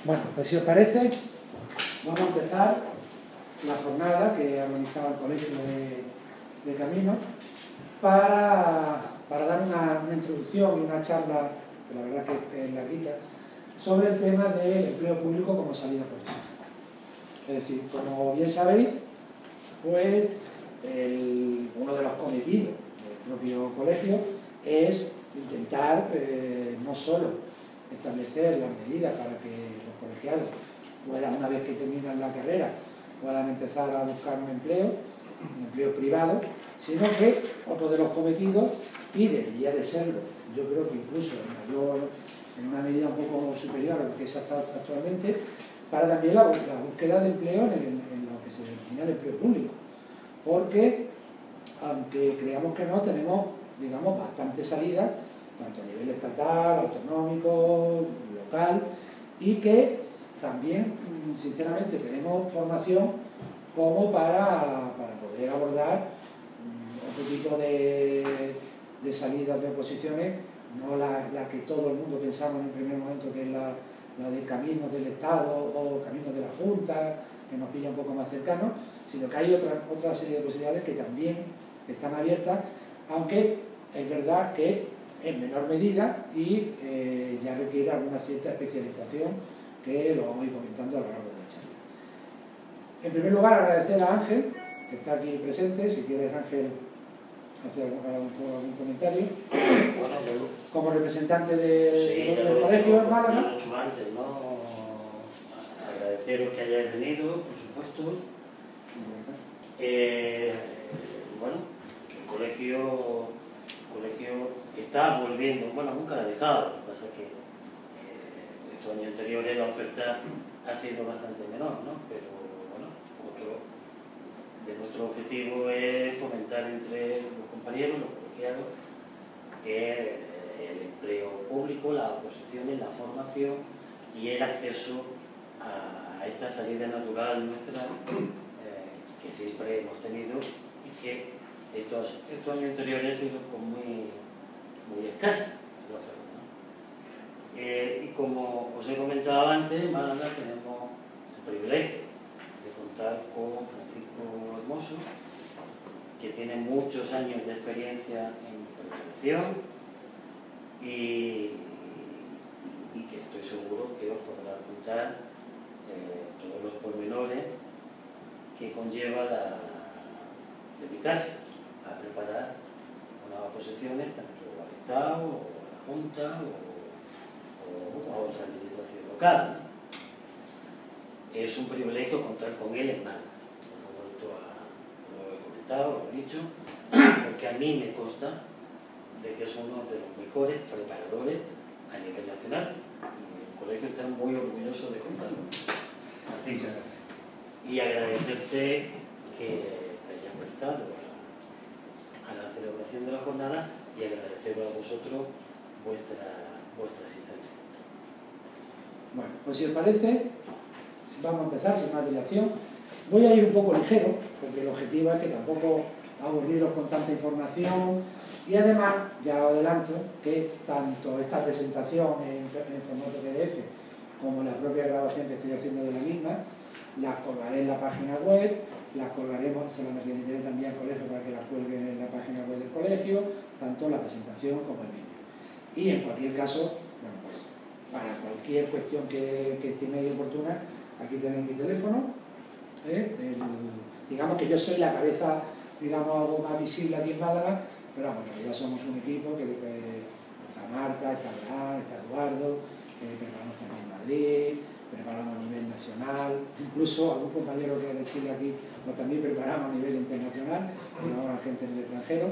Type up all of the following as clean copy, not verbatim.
Bueno, pues si os parece, vamos a empezar la jornada que ha organizado el Colegio de Camino para dar una introducción y una charla, que la verdad que es larguita, sobre el tema del empleo público como salida profesional. Es decir, como bien sabéis, pues uno de los cometidos del propio colegio es intentar no solo establecer las medidas para que los colegiados puedan, una vez que terminan la carrera, puedan empezar a buscar un empleo privado, sino que otro de los cometidos, y debería de serlo, yo creo que incluso en una medida un poco superior a lo que es actualmente, para también la búsqueda de empleo en lo que se denomina el empleo público. Porque, aunque creamos que no, tenemos, digamos, bastante salida, tanto a nivel estatal, autonómico, local, y que también, sinceramente, tenemos formación como para poder abordar otro tipo de salidas de oposiciones, no la que todo el mundo pensamos en el primer momento, que es la de caminos del Estado o caminos de la Junta, que nos pilla un poco más cercano, sino que hay otra serie de posibilidades que también están abiertas, aunque es verdad que en menor medida y ya requiere alguna cierta especialización, que lo vamos a ir comentando a lo largo de la charla. En primer lugar, agradecer a Ángel, que está aquí presente. Si quieres, Ángel, hacer algún comentario. Bueno, como representante del colegio en Málaga. Lo he hecho antes, ¿no? Agradeceros que hayáis venido, por supuesto. Bueno, el colegio está volviendo, bueno, nunca la ha dejado, lo que pasa es que estos años anteriores la oferta ha sido bastante menor, ¿no? Pero bueno, otro de nuestro objetivo es fomentar entre los compañeros, los colegiados, que el empleo público, las oposiciones, la formación y el acceso a esta salida natural nuestra que siempre hemos tenido y que estos años anteriores ha sido pues, muy escasa la oferta, ¿no? Y como os he comentado antes, en Málaga tenemos el privilegio de contar con Francisco Hermoso, que tiene muchos años de experiencia en preparación y que estoy seguro que os podrá contar todos los pormenores que conlleva dedicarse a preparar unas oposiciones tanto al Estado o a la Junta o a otra administración local, ¿no? Es un privilegio contar con él en Málaga. Lo he comentado, lo he dicho, porque a mí me consta de que es uno de los mejores preparadores a nivel nacional y el colegio está muy orgulloso de contarlo. Muchas gracias. Y agradecerte que te hayas prestado a la celebración de la jornada y agradeceros a vosotros vuestra asistencia. Bueno, pues si os parece, vamos a empezar sin más dilación. Voy a ir un poco ligero, porque el objetivo es que tampoco aburriros con tanta información. Y además, ya os adelanto que tanto esta presentación en formato PDF como la propia grabación que estoy haciendo de la misma, las colgaré en la página web, las colgaremos, se las remitiré también al colegio para que las cuelguen en la página web del colegio, tanto la presentación como el vídeo. Y en cualquier caso, bueno, pues para cualquier cuestión que estiméis oportuna, aquí tenéis mi teléfono. Digamos que yo soy la cabeza, digamos, algo más visible aquí en Málaga, pero vamos, en realidad somos un equipo que está Marta, está Abraham, está Eduardo, preparamos también en Madrid, preparamos a nivel nacional, incluso algún compañero que decirle aquí, pues también preparamos a nivel internacional, llevamos a la gente en el extranjero,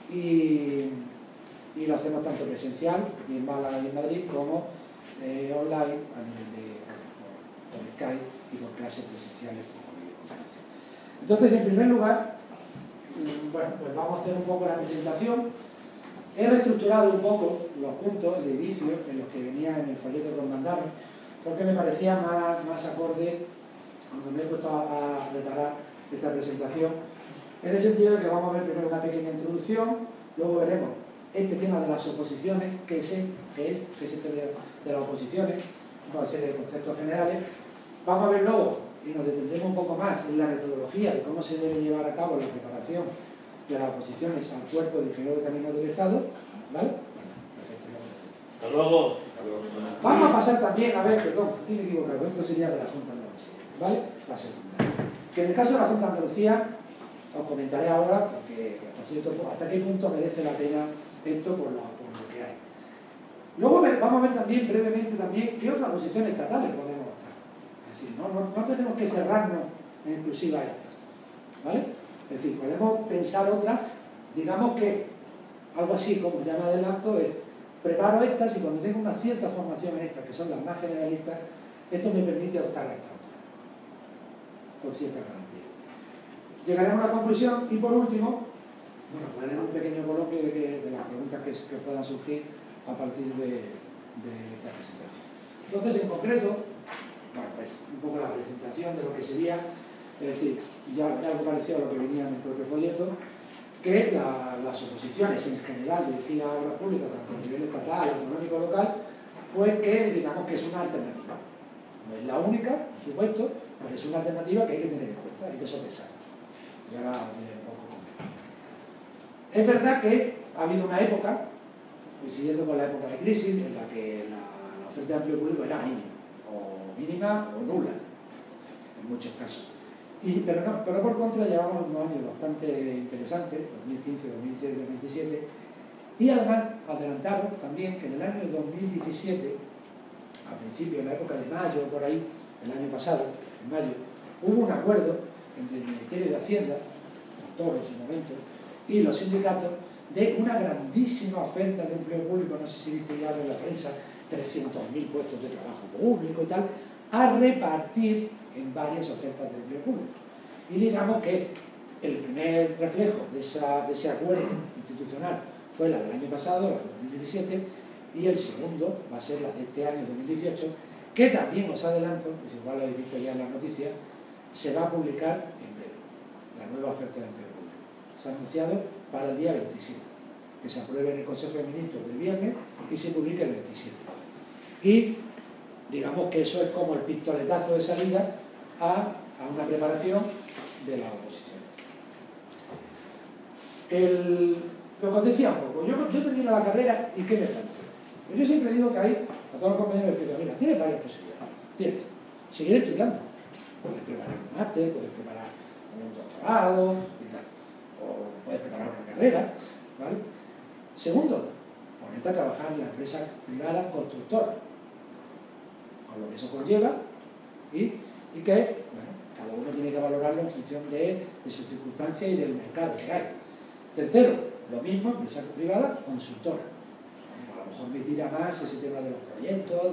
y lo hacemos tanto presencial, aquí en Málaga y en Madrid, como online, a nivel por Skype y por clases presenciales por videoconferencia. Entonces, en primer lugar, bueno, pues vamos a hacer un poco la presentación. He reestructurado un poco los puntos de inicio en los que venían en el folleto que os mandaron, porque me parecía más acorde cuando me he puesto a preparar esta presentación, en el sentido de que vamos a ver primero una pequeña introducción, luego veremos este tema de las oposiciones, qué es esto de las oposiciones, una serie de conceptos generales. Vamos a ver luego, y nos detendremos un poco más en la metodología de cómo se debe llevar a cabo la preparación de las oposiciones al cuerpo de ingenieros de caminos del Estado, ¿vale? Hasta luego. Vamos a pasar también, a ver, perdón, aquí me he equivocado, esto sería de la Junta de Andalucía, ¿vale? La segunda. Que en el caso de la Junta de Andalucía, os comentaré ahora, porque hasta qué punto merece la pena esto por lo que hay. Luego vamos a ver también, brevemente también, qué otras posiciones estatales podemos optar. Es decir, no tenemos que cerrarnos en exclusiva a estas, ¿vale? Es decir, podemos pensar otras, digamos que algo así como ya me adelanto es, preparo estas y cuando tengo una cierta formación en estas, que son las más generalistas, esto me permite optar a esta otra, con cierta garantía. Llegaremos a una conclusión y por último, bueno, pues haré un pequeño coloquio de las preguntas que puedan surgir a partir de esta presentación. Entonces, en concreto, bueno, pues un poco la presentación de lo que sería, es decir, ya algo parecido a lo que venía en el propio folleto, que las oposiciones en general dirigidas a obras públicas, tanto a nivel estatal, autonómico, local, pues que digamos que es una alternativa. No es la única, por supuesto, pero es una alternativa que hay que tener en cuenta, hay que sopesar. Y ahora os diré un poco cómo. Es verdad que ha habido una época, coincidiendo con la época de crisis, en la que la oferta de empleo público era mínima o nula, en muchos casos. Pero por contra llevamos unos años bastante interesantes, 2015, 2016, 2017, y además adelantaron también que en el año 2017, a principios de la época de mayo, por ahí, el año pasado, en mayo, hubo un acuerdo entre el Ministerio de Hacienda, Montoro en su momento, y los sindicatos, de una grandísima oferta de empleo público, no sé si viste ya en la prensa, 300.000 puestos de trabajo público y tal, a repartir en varias ofertas de empleo público. Y digamos que el primer reflejo de ese acuerdo institucional fue la del año pasado, la del 2017, y el segundo va a ser la de este año 2018, que también os adelanto, pues igual lo habéis visto ya en las noticias, se va a publicar en breve, la nueva oferta de empleo público. Se ha anunciado para el día 27, que se apruebe en el Consejo de Ministros del viernes y se publique el 27. Y digamos que eso es como el pistoletazo de salida a una preparación de la oposición. Lo que os decía un poco, yo termino la carrera y ¿qué me planteo? Pues yo siempre digo que hay, a todos los compañeros les digo, mira, tienes varias posibilidades. Tienes, seguir estudiando. Puedes preparar un máster, puedes preparar un doctorado y tal. O puedes preparar otra carrera, ¿vale? Segundo, ponerte a trabajar en la empresa privada constructora, con lo que eso conlleva y que, bueno, cada uno tiene que valorarlo en función de sus circunstancias y del mercado que hay. Tercero, lo mismo, empresa privada, consultora. A lo mejor me tira más ese tema de los proyectos,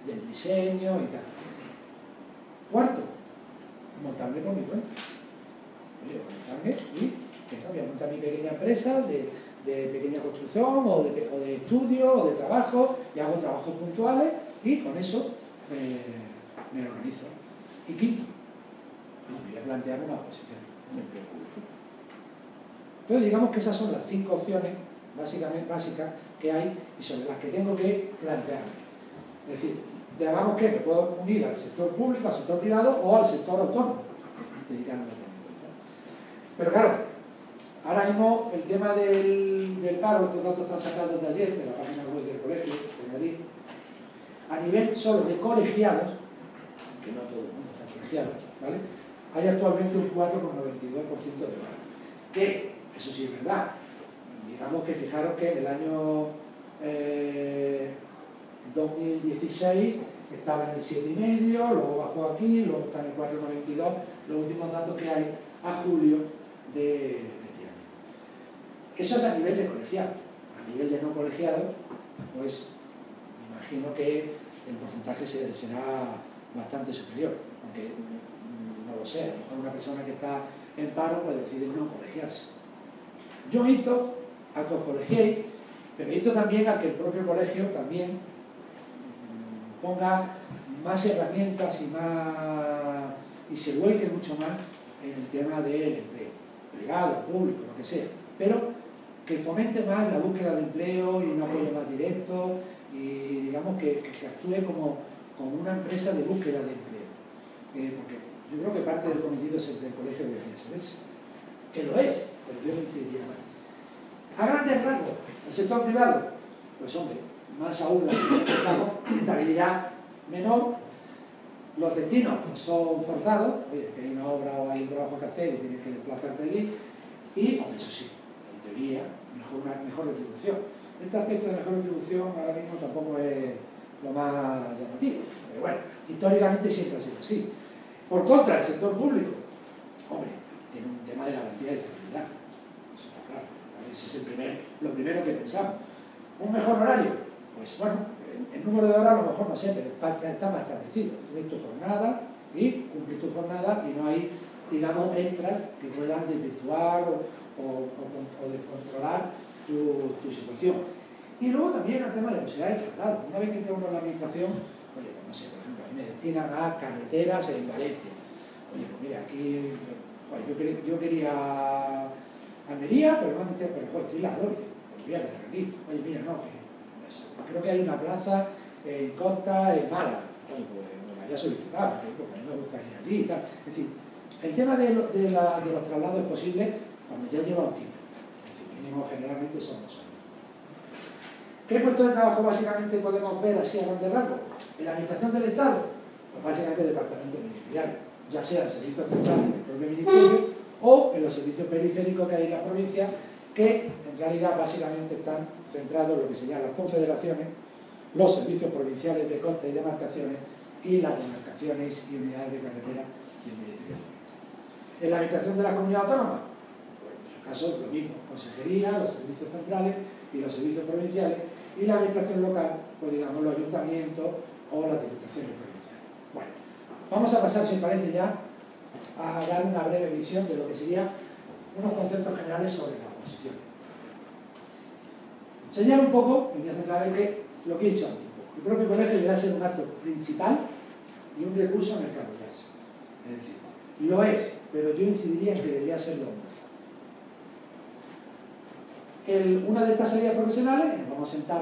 del diseño y tal. Cuarto, montarme por mi cuenta. Oye, montarme y voy a montar mi pequeña empresa de pequeña construcción o de estudio o de trabajo y hago trabajos puntuales y con eso me organizo. Y quinto, me voy a plantear una oposición, un empleo público. Entonces digamos que esas son las 5 opciones básicas que hay y sobre las que tengo que plantearme. Es decir, digamos que me puedo unir al sector público, al sector privado o al sector autónomo, dedicarme a mi cuenta. Pero claro, ahora mismo el tema del paro, estos datos están sacados de ayer, de la página web del colegio de Madrid, a nivel solo de colegiados, que no todo el mundo está colegiado, ¿vale? Hay actualmente un 4,92% de paro. Que, eso sí es verdad, digamos que fijaros que en el año 2016 estaba en el 7,5, luego bajó aquí, luego está en el 4,92, los últimos datos que hay a julio de este año. Eso es a nivel de colegiado. A nivel de no colegiado, pues me imagino que el porcentaje será bastante superior, aunque no lo sé, a lo mejor una persona que está en paro pues decide no colegiarse. Yo insto a que os colegiéis, pero insto también a que el propio colegio también ponga más herramientas y se vuelque mucho más en el tema del empleo, privado, público, lo que sea, pero que fomente más la búsqueda de empleo y un apoyo más directo y digamos que actúe como como una empresa de búsqueda de empleo. Porque yo creo que parte del cometido del colegio debería ser ese. Que lo es, pero yo no incidiría más. A grandes rasgos, el sector privado, pues hombre, más aún la estabilidad menor, los destinos pues, son forzados, oye, que hay una obra o hay un trabajo que hacer y tienes que desplazarte allí, y, hombre, eso sí, en teoría, mejor retribución. Este aspecto de mejor retribución ahora mismo tampoco es lo más llamativo, pero bueno, históricamente siempre ha sido así. Por contra, el sector público, hombre, tiene un tema de garantía de estabilidad, eso está claro, ¿vale? Ese es lo primero que pensamos. ¿Un mejor horario? Pues bueno, el número de horas a lo mejor no sé, pero está más establecido. Tienes tu jornada y cumplir tu jornada y no hay, digamos, extras que puedan desvirtuar o descontrolar tu situación. Y luego también el tema de posibilidades de traslado. Una vez que tengo en la administración, oye, pues no sé, por ejemplo, a mí me destinan a carreteras en Valencia. Oye, pues mira, aquí, joder, yo quería Almería, pero no estoy, pero joder, estoy en La Gloria, pues voy a quedar aquí. Oye, mira, no, creo que hay una plaza en Costa, en Málaga. Oye, pues me la había solicitado, porque a mí me gustaría allí y tal. Es decir, el tema de los traslados es posible cuando ya lleva un tiempo. Es decir, mínimo generalmente son 2 años. ¿Qué puestos de trabajo básicamente podemos ver así a grandes rasgos? En la administración del Estado, pues básicamente departamentos ministeriales, ya sea el servicio central del propio ministerio o en los servicios periféricos que hay en la provincia, que en realidad básicamente están centrados en lo que serían las confederaciones, los servicios provinciales de costa y demarcaciones y las demarcaciones y unidades de carretera del Ministerio de Fomento. En la administración de la comunidad autónoma, pues en su caso lo mismo, consejería, los servicios centrales y los servicios provinciales, y la administración local, pues digamos los ayuntamientos o las diputaciones provinciales. Bueno, vamos a pasar, si os parece ya, a dar una breve visión de lo que serían unos conceptos generales sobre la oposición. Señalo un poco, en líneas centrales, que lo que he dicho antes, el propio colegio deberá ser un acto principal y un recurso en el que apoyarse. Es decir, lo es, pero yo incidiría en que debería serlo más. Una de estas salidas profesionales, y nos vamos a centrar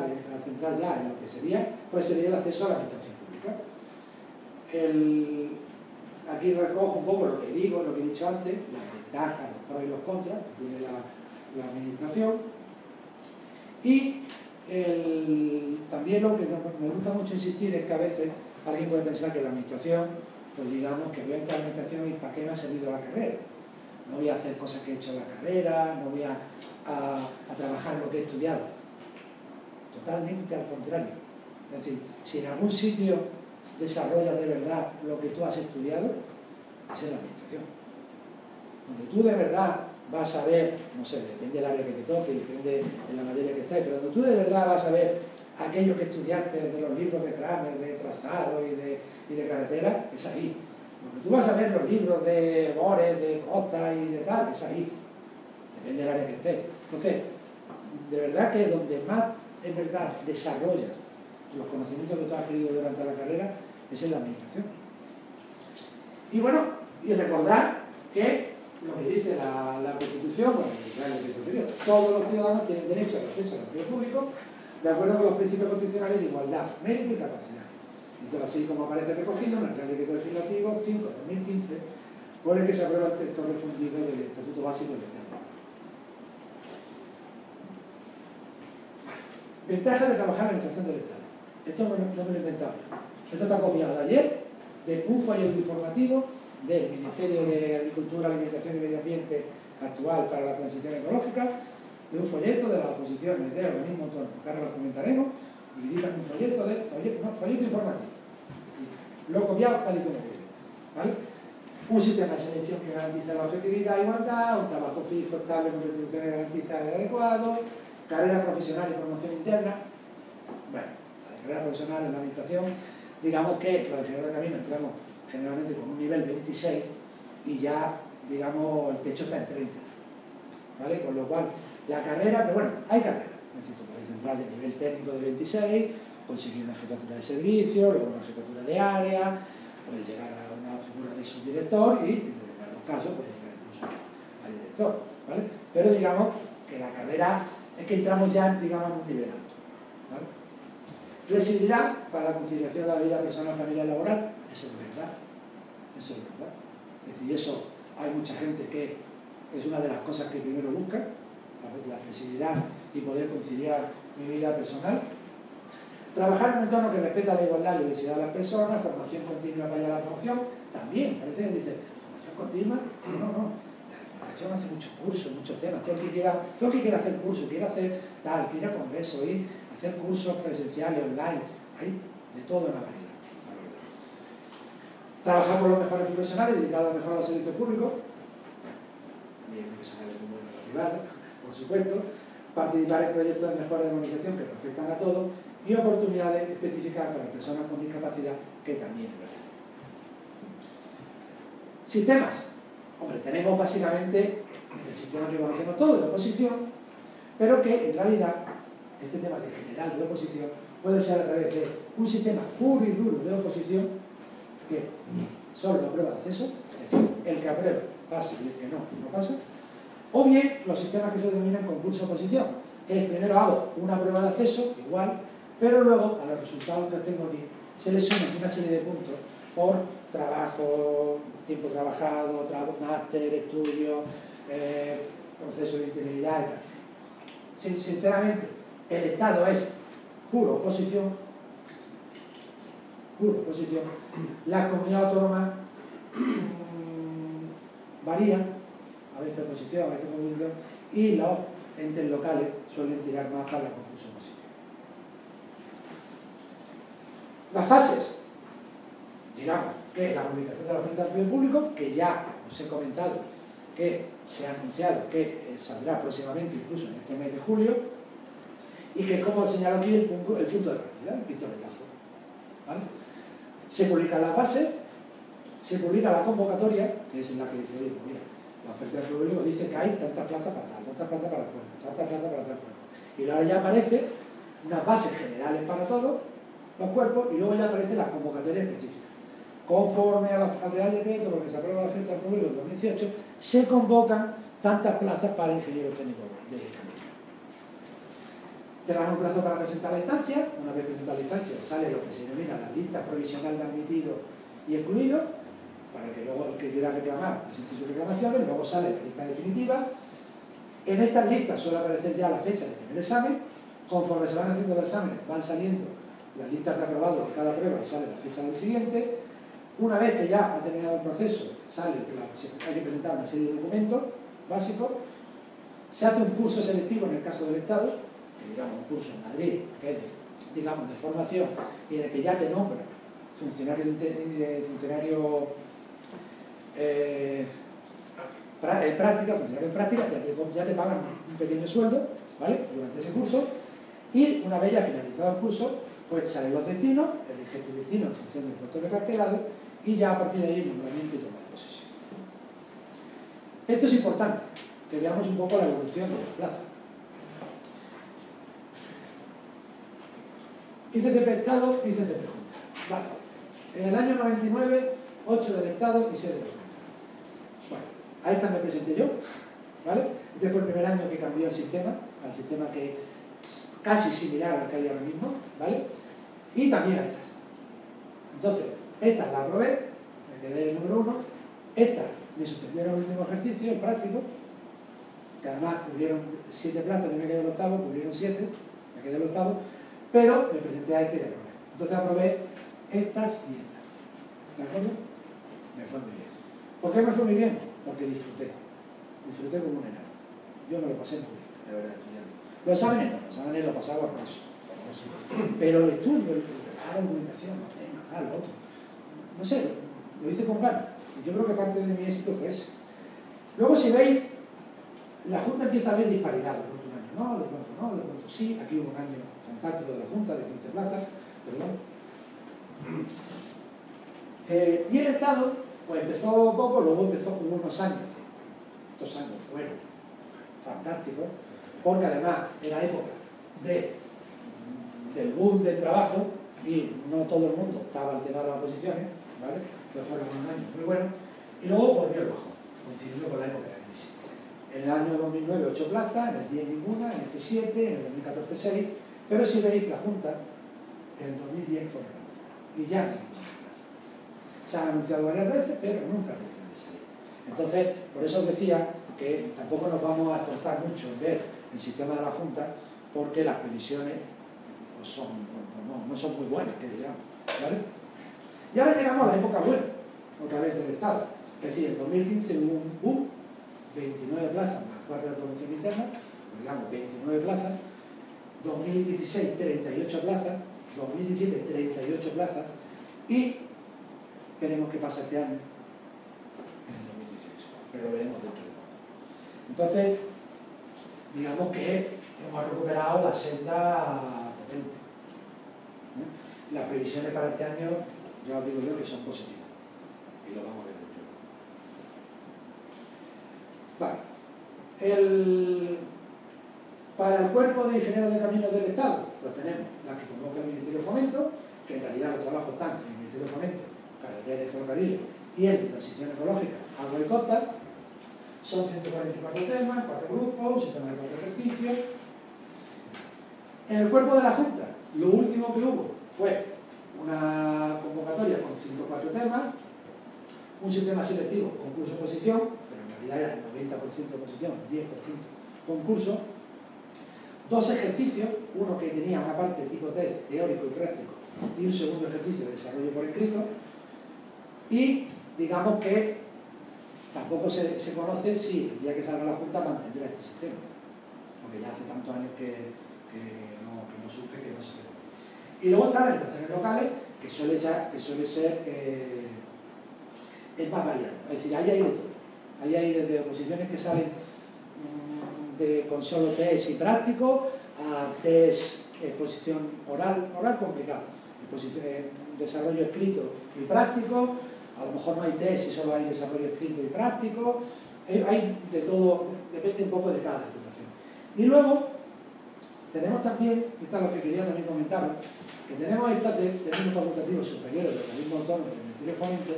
ya en lo que sería, pues sería el acceso a la administración pública. Aquí recojo un poco lo que digo, lo que he dicho antes, las ventajas, los pros y los contras que tiene la administración. Y también lo que me gusta mucho insistir es que a veces alguien puede pensar que la administración, pues digamos que voy a entrar a la administración y ¿para qué me ha servido la carrera? No voy a hacer cosas que he hecho en la carrera, no voy a trabajar lo que he estudiado. Totalmente al contrario. Es decir, si en algún sitio desarrollas de verdad lo que tú has estudiado, es en la administración. Donde tú de verdad vas a ver, no sé, depende del área que te toque, depende de la materia que estés, pero donde tú de verdad vas a ver aquello que estudiaste de los libros de Kramer, de trazado y de carretera, es ahí. Lo que tú vas a ver los libros de Bores, de Costa y de tal, es ahí. Depende del área que estés. Entonces, de verdad que donde más es verdad desarrollas los conocimientos que tú has adquirido durante la carrera es en la administración. Y bueno, y recordar que lo que dice la Constitución, bueno, todos los ciudadanos tienen derecho al acceso al empleo público de acuerdo con los principios constitucionales de igualdad, mérito y capacidad. Entonces, así como aparece recogido en el Real Decreto Legislativo 5/2015, por el que se aprueba el texto refundido del Estatuto Básico del Estado. Ventajas de trabajar en la administración del Estado. Esto no me lo he inventado yo. Esto está copiado de ayer de un folleto informativo del Ministerio de Agricultura, Alimentación y Medio Ambiente actual para la transición ecológica, de un folleto de las oposiciones de organismos autónomos, que ahora lo comentaremos, y editan un folleto informativo. Lo he copiado tal y como viene, ¿vale? Un sistema de selección que garantiza la objetividad e igualdad, un trabajo fijo, estable, con retribuciones garantizadas y adecuado, carrera profesional y promoción interna. Bueno, la carrera profesional en la administración, digamos que los ingenieros de camino entramos generalmente con un nivel 26 y ya, digamos, el techo está en 30, ¿vale? Con lo cual, la carrera, pero bueno, hay carrera. Es decir, tú puedes entrar de nivel técnico de 26, conseguir una jefatura de servicio, luego una jefatura de área, puedes llegar a una figura de subdirector y, en determinados casos, puedes llegar incluso a director, ¿vale? Pero digamos que la carrera es que entramos ya, digamos, en un nivel alto, ¿vale? Flexibilidad para la conciliación de la vida personal, familiar y laboral, eso es verdad. Eso es verdad. Es decir, eso hay mucha gente que es una de las cosas que primero busca, la flexibilidad y poder conciliar mi vida personal. Trabajar en un entorno que respeta la igualdad y la diversidad de las personas, formación continua para la promoción, también, parece que dice, formación continua, no. La educación hace muchos cursos, muchos temas, todo el que quiera hacer cursos, quiera hacer tal, quiera congresos, hacer cursos presenciales, online, hay de todo en la variedad. Trabajar con los mejores profesionales dedicados a mejorar los servicios públicos, también profesionales muy buenos en la privada, por supuesto, participar en proyectos de mejora de comunicación que afectan a todos y oportunidades específicas para personas con discapacidad, que también es verdad. Sistemas. Hombre, tenemos básicamente el sistema que conocemos todos de oposición, pero que en realidad este tema de general de oposición puede ser a través de un sistema puro y duro de oposición, que solo la prueba de acceso, es decir, el que aprueba pasa y el que no pasa, o bien los sistemas que se denominan concurso de oposición, que es primero hago una prueba de acceso, igual, pero luego a los resultados que tengo aquí se le suman una serie de puntos por trabajo, tiempo trabajado, máster, estudio, proceso de integridad y tal. Sinceramente, el Estado es pura oposición, la comunidad autónoma varía, a veces oposición, a veces oposición, y los entes locales suelen tirar más para la concurso de oposición. Las fases, digamos que la comunicación de la oferta de empleo público, que ya os he comentado que se ha anunciado que saldrá próximamente, incluso en este mes de julio, y que es como señalo aquí el punto de partida, el pistoletazo. ¿Vale? Se publica la base, se publica la convocatoria, que es en la que dice, oye, mira, la oferta de empleo público dice que hay tantas plazas para tal, tantas plazas para tal, tantas plazas para tal cuerpo. Y luego ya aparece unas bases generales para todos los cuerpos y luego ya aparece la convocatoria específica. Conforme al Real Decreto, porque se aprueba la oferta de empleo público en 2018, se convocan tantas plazas para ingenieros técnicos de camino. Te dan un plazo para presentar la instancia, una vez presentada la instancia sale lo que se denomina la lista provisional de admitidos y excluidos, para que luego el que quiera reclamar presente sus reclamaciones, luego sale la lista definitiva. En estas listas suele aparecer ya la fecha del primer examen, conforme se van haciendo los exámenes van saliendo las listas de aprobados de cada prueba y sale la fecha del siguiente. Una vez que ya ha terminado el proceso, sale que hay que presentar una serie de documentos básicos, se hace un curso selectivo en el caso del Estado, que digamos un curso en Madrid, que es digamos de formación, y en el que ya te nombra funcionario en práctica, ya te pagan un pequeño sueldo, ¿vale? Durante ese curso, y una vez ya finalizado el curso, pues salen los destinos, elige tu destino en función del puesto de cartelado, y ya a partir de ahí el nombramiento y toma de posesión. Esto es importante, que veamos un poco la evolución de la plaza. ICCP Estado, ICCP Junta. Vale. En el año 99, 8 del Estado y 6 de la Junta. Bueno, ahí también presenté yo, ¿vale? Este fue el primer año que cambió el sistema, al sistema que es casi similar al que hay ahora mismo, ¿vale? Y también a estas. Entonces, esta la aprobé, me quedé el número 1, esta me suspendieron el último ejercicio, el práctico, que además cubrieron 7 plazas, yo me quedé el octavo, cubrieron 7, me quedé el octavo, pero me presenté a este y aprobé. Entonces aprobé estas y estas. ¿De acuerdo? Me fue muy bien. ¿Por qué me fue muy bien? Porque disfruté como un enano. Yo me lo pasé muy bien, de verdad, estudiando. Los exámenes lo pasaba por eso. Pero el estudio, la argumentación, lo otro. No sé, lo hice con ganas. Y yo creo que parte de mi éxito fue ese. Luego, si veis, la Junta empieza a ver disparidades. De pronto un año no, de pronto sí. Aquí hubo un año fantástico de la Junta, de 15 plazas, perdón. Y el Estado, pues empezó poco, luego hubo unos años. Estos años fueron fantásticos, porque además era época del boom del trabajo, y no todo el mundo estaba al tema de las oposiciones, ¿vale? Pero fueron unos años muy buenos, y luego volvió el bajón, coincidiendo con la época de la crisis. En el año 2009 8 plazas, en el 10 ninguna, en este 7, en el 2014 6, pero si veis la Junta En el 2010 fue renovado. Y ya no hay ninguna plaza. Se han anunciado varias veces, pero nunca terminan de salir. Entonces, por eso os decía que tampoco nos vamos a esforzar mucho en ver el sistema de la Junta, porque las previsiones pues no son muy buenas, que digamos, ¿vale? Y ahora llegamos a la época buena, otra vez del Estado. Es decir, en 2015 hubo un boom, 29 plazas más 4 de promoción interna, digamos 29 plazas, 2016 38 plazas, 2017 38 plazas, y veremos qué pasa este año, en el 2018, pero lo veremos dentro de poco. Entonces, digamos que hemos recuperado la senda potente. Las previsiones para este año, ya os digo yo que son positivas, y lo vamos a ver dentro de poco. Vale. Para el cuerpo de ingenieros de caminos del Estado, pues tenemos la que convoca el Ministerio de Fomento, que en realidad los trabajos están en el Ministerio de Fomento, carreteras y ferrocarriles, y en transición ecológica, agua y costa. Son 144 temas, 4 grupos, un sistema de 4 ejercicios. En el cuerpo de la Junta, lo último que hubo fue una convocatoria con 104 temas, un sistema selectivo, concurso-oposición, pero en realidad era el 90% oposición, 10% concurso, 2 ejercicios, uno que tenía una parte tipo test teórico y práctico y un segundo ejercicio de desarrollo por escrito, y digamos que tampoco se conoce si el día que salga la Junta mantendrá este sistema, porque ya hace tantos años que no surge, que no se ve. Y luego están las estaciones locales, que suele ser es más variado, es decir, ahí hay de todo. Ahí hay desde oposiciones que salen con solo test y práctico, a test, exposición oral complicado, desarrollo escrito y práctico, a lo mejor no hay test y solo hay desarrollo escrito y práctico, hay de todo, depende un poco de cada situación. Y luego tenemos también, esto es lo que quería también comentaros, que tenemos estas términos facultativos superiores del organismo autónomo del Ministerio de Fomento,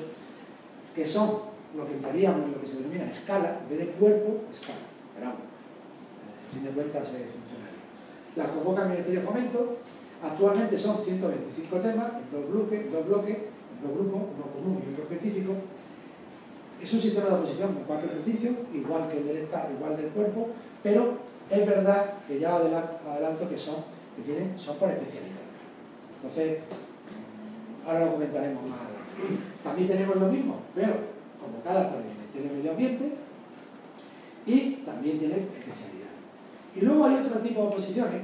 que son lo que entraríamos en lo que se denomina escala, en vez de cuerpo, escala. Pero vamos, en fin de cuentas es funcionario. Las convoca el Ministerio de Fomento, actualmente son 125 temas, en 2 bloques, 2 grupos, uno común y otro específico. Es un sistema de oposición con 4 ejercicios, igual que el del Estado, igual del cuerpo, pero es verdad que ya adelanto que son por especialidad. Entonces, ahora lo comentaremos más adelante. También tenemos lo mismo, pero convocadas por el Ministerio de Medio Ambiente, y también tienen especialidad. Y luego hay otro tipo de oposiciones,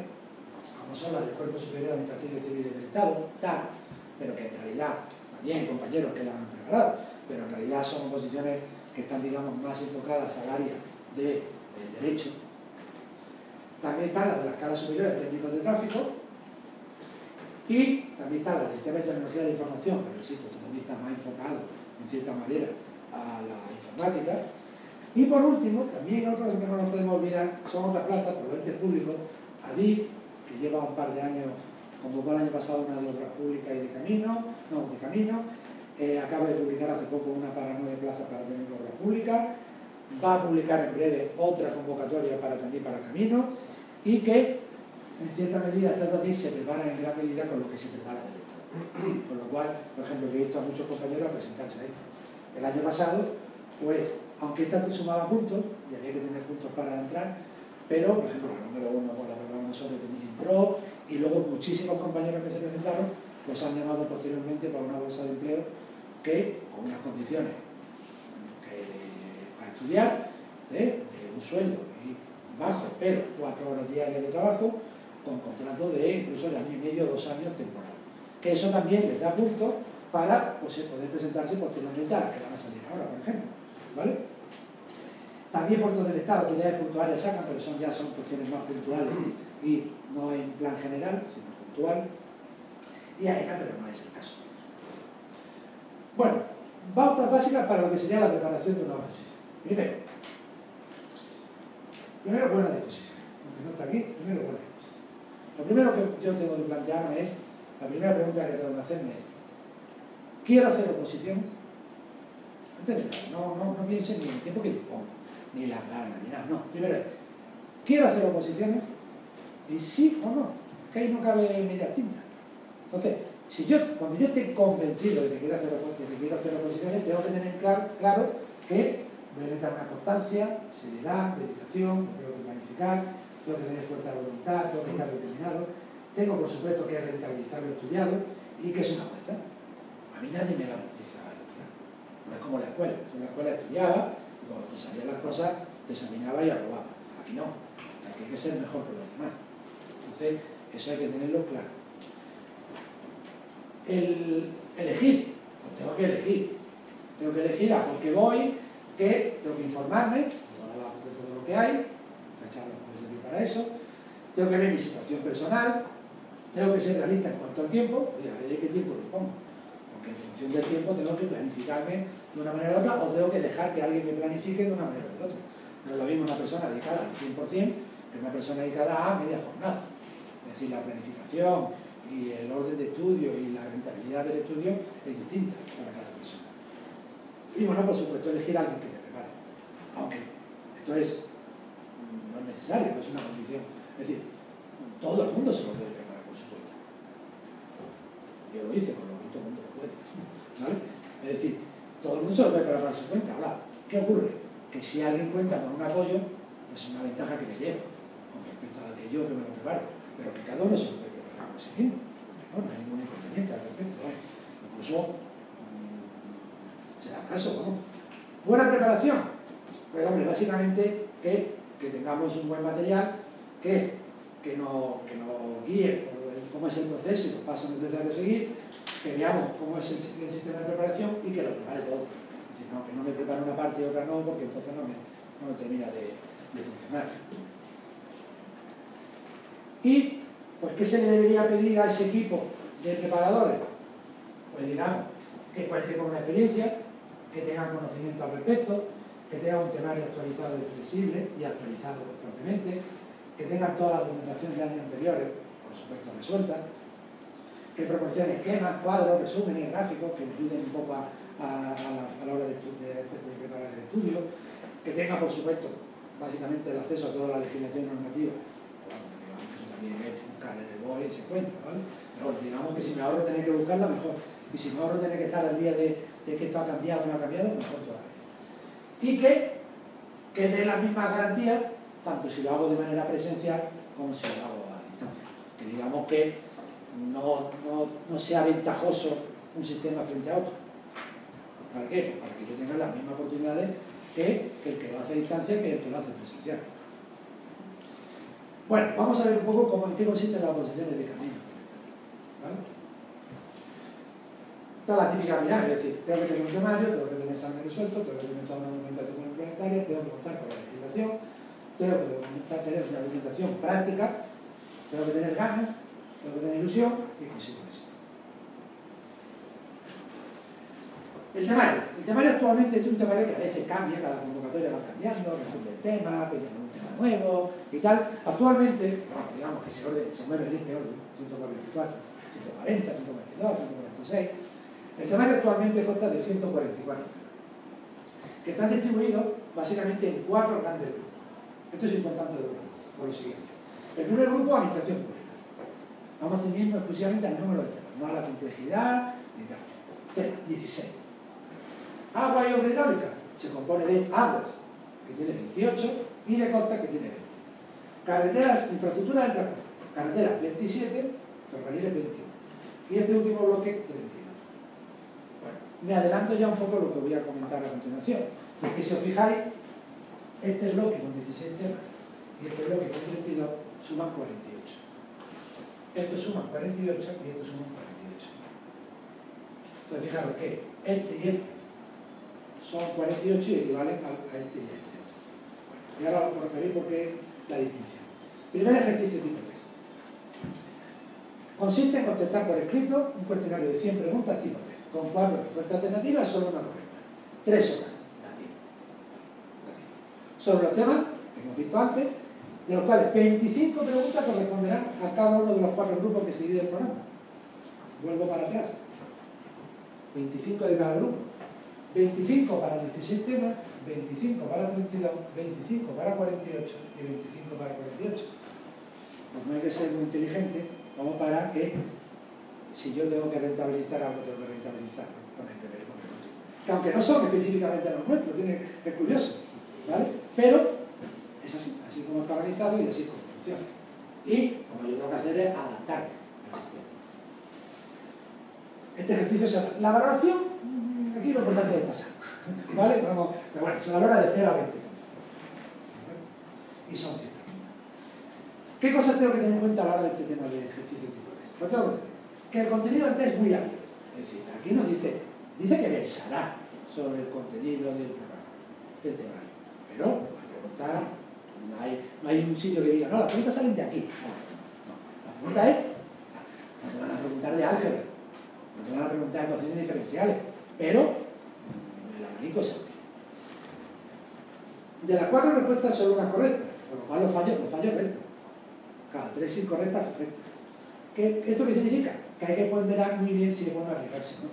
como son las del Cuerpo Superior de Administraciones Civiles del Estado, TAC, pero que en realidad también hay compañeros que las han preparado, pero en realidad son oposiciones que están, digamos, más enfocadas al área del derecho. También están las de la Escala Superior de Técnicos de Tráfico, y también está la del Sistema de Tecnología de la Información, pero insisto, esto también está más enfocado, en cierta manera, a la informática. Y por último, también otra cosa que no nos podemos olvidar, son otras plazas por los entes públicos. ADIF, que lleva un par de años, convocó el año pasado una de obras públicas y de camino, acaba de publicar hace poco una para 9 plazas para tener obras públicas, va a publicar en breve otra convocatoria también para camino, y que en cierta medida estas ADIF se preparan en gran medida con lo que se prepara del Estado. Con lo cual, por ejemplo, yo he visto a muchos compañeros presentarse a esto. El año pasado, pues, aunque esta sumaba puntos, y había que tener puntos para entrar, pero, por ejemplo, la número 1 con la programa sobre entró, y luego muchísimos compañeros que se presentaron los han llamado posteriormente para una bolsa de empleo que, con unas condiciones para estudiar, de un sueldo bajo, pero 4 horas diarias de trabajo, con contrato de incluso de año y medio, 2 años temporal. Que eso también les da puntos para poder presentarse posteriormente a las que van a salir ahora, por ejemplo. ¿Vale? También por todo el Estado, actividades puntuales sacan, pero ya son cuestiones más puntuales y no en plan general, sino puntual. Y AENA, pero no es el caso. Bueno, pautas básicas para lo que sería la preparación de una oposición. Primero buena disposición. Aunque no está aquí, primero buena disposición. Lo primero que yo tengo que plantearme es, la primera pregunta que tengo que hacerme es, ¿quiero hacer oposición? Antes de nada, no piensen ni en el tiempo que dispongo, ni las ganas, ni nada. No, primero es, ¿quiero hacer oposiciones? Y sí o no, que ahí no cabe media tinta. Entonces, cuando yo esté convencido de que quiero hacer oposiciones, tengo que tener claro que voy a necesitar una constancia, seriedad, dedicación, tengo que planificar, tengo que tener fuerza de voluntad, tengo que estar determinado, tengo por supuesto que rentabilizar lo estudiado y que es una cuenta. A mí nadie me garantiza la lectura. No es como la escuela. En la escuela estudiaba y cuando te salían las cosas te examinaba y aprobaba. Aquí no. Aquí hay que ser mejor que los demás. Entonces, eso hay que tenerlo claro. Elegir. Pues tengo que elegir. Tengo que elegir a por qué voy, que tengo que informarme de todo lo que hay. Esta charla puede servir para eso. Tengo que ver mi situación personal. Tengo que ser realista en cuanto al tiempo. Oye, a ver de qué tiempo dispongo. Porque en función del tiempo tengo que planificarme de una manera u otra o tengo que dejar que alguien me planifique de una manera u otra. No es lo mismo una persona dedicada al 100% que una persona dedicada a media jornada. Es decir, la planificación y el orden de estudio y la rentabilidad del estudio es distinta para cada persona. Y bueno, por supuesto, elegir a alguien que te prepare. Aunque esto no es necesario, no es una condición. Es decir, todo el mundo se lo puede preparar por su cuenta. Yo lo hice, por lo que todo el mundo lo puede. ¿Vale? Es decir, todo el mundo se lo puede preparar por su cuenta. Ahora, ¿qué ocurre? Que si alguien cuenta con un apoyo, es una ventaja que me llevo con respecto a la que yo que me lo preparo. Pero que cada uno se lo puede preparar por sí mismo. No hay ningún inconveniente al respecto. Incluso se da caso, ¿no? Buena preparación. Pues hombre, básicamente que tengamos un buen material que nos guíe por cómo es el proceso y los pasos necesarios a seguir, que veamos cómo es el sistema de preparación y que lo prepare todo. Es decir, no, que no me prepare una parte y otra no, porque entonces no me termina de funcionar. Y, pues, ¿qué se le debería pedir a ese equipo de preparadores? Pues digamos, que cuente con una experiencia, que tengan conocimiento al respecto, que tengan un temario actualizado y flexible y actualizado constantemente, que tengan toda la documentación de años anteriores, por supuesto resuelta, que proporcione esquemas, cuadros, resúmenes, gráficos, que me ayuden un poco a la hora de preparar el estudio, que tenga, por supuesto, básicamente el acceso a toda la legislación normativa. Bueno, digamos que eso también es buscar en el BOE y se encuentra, ¿vale? Pero bueno, digamos que si me ahorro tener que buscarla, mejor. Y si me ahorro tener que estar al día de que esto ha cambiado o no ha cambiado, mejor todavía. Y que dé las mismas garantías, tanto si lo hago de manera presencial como si lo hago a distancia. Que digamos que no sea ventajoso un sistema frente a otro. ¿Para qué? Para que yo tenga las mismas oportunidades que el que lo hace a distancia que el que lo hace presencial. Bueno, vamos a ver un poco en qué consisten las oposiciones de camino. ¿Vale? Toda la típica pirámide, es decir, tengo que tener un temario, tengo que tener examen resuelto, tengo que tener toda una documentación complementaria, tengo que contar con la legislación, tengo que tener una documentación práctica, tengo que tener ganas, tengo que tener ilusión y consigo eso. El temario actualmente es un temario que a veces cambia, cada convocatoria va cambiando, resuelve el tema, pide un tema nuevo y tal. Actualmente, bueno, digamos que se mueve en este orden, 144, 140, 142, 146. El temario actualmente consta de 144 temas, que están distribuidos básicamente en 4 grandes grupos. Esto es importante por lo siguiente. El primer grupo, administración pública. Vamos a ceñirnos exclusivamente al número de temas, no a la complejidad ni tal. 16. Agua y obra hidráulica se compone de aguas, que tiene 28, y de costas, que tiene 20. Carreteras, infraestructura del transporte. Carreteras, 27, ferrocarriles, 21. Y este último bloque, 32. Bueno, me adelanto ya un poco lo que voy a comentar a continuación. Es que si os fijáis, este bloque con 16 temas y este bloque con 32 suman 48. Estos suman 48 y estos suman 48. Entonces, fijaros que este y este son 48 y equivalen a este y a este. Y ahora os referiré por qué la distinción. Primer ejercicio tipo 3. Consiste en contestar por escrito un cuestionario de 100 preguntas tipo 3, con 4 respuestas alternativas, solo una correcta. 3 horas. Sobre los temas que hemos visto antes, de los cuales 25 preguntas corresponderán a cada uno de los 4 grupos que se divide el programa. Vuelvo para atrás. 25 de cada grupo. 25 para 16 temas, 25 para 32, 25 para 48 y 25 para 48. Pues no hay que ser muy inteligente como para que si yo tengo que rentabilizar algo, tengo que rentabilizar con el primer y con el último. Que aunque no son específicamente los nuestros, es curioso, ¿vale? Pero es así, así como está organizado y así como funciona. Y como yo tengo que hacer es adaptarme al sistema. Este ejercicio es la valoración, aquí lo importante es pasar, ¿vale? Pero bueno, se valora de 0 a 20 puntos. Y son 100. ¿Qué cosas tengo que tener en cuenta a la hora de este tema de ejercicio tipo test? Lo tengo que tener. Que el contenido del test es muy abierto. Es decir, aquí nos dice que versará sobre el contenido del programa, del temario. Pero la pregunta, no hay un sitio que diga, no, las preguntas salen de aquí. No, la pregunta es, no te van a preguntar de álgebra, no te van a preguntar de ecuaciones diferenciales, pero el abanico es amplio. De las 4 respuestas solo una correcta, por lo cual los fallos rectos. Cada 3 incorrectas correctas. ¿Esto qué significa? Que hay que ponderar muy bien si le podemos arriesgarse, ¿no?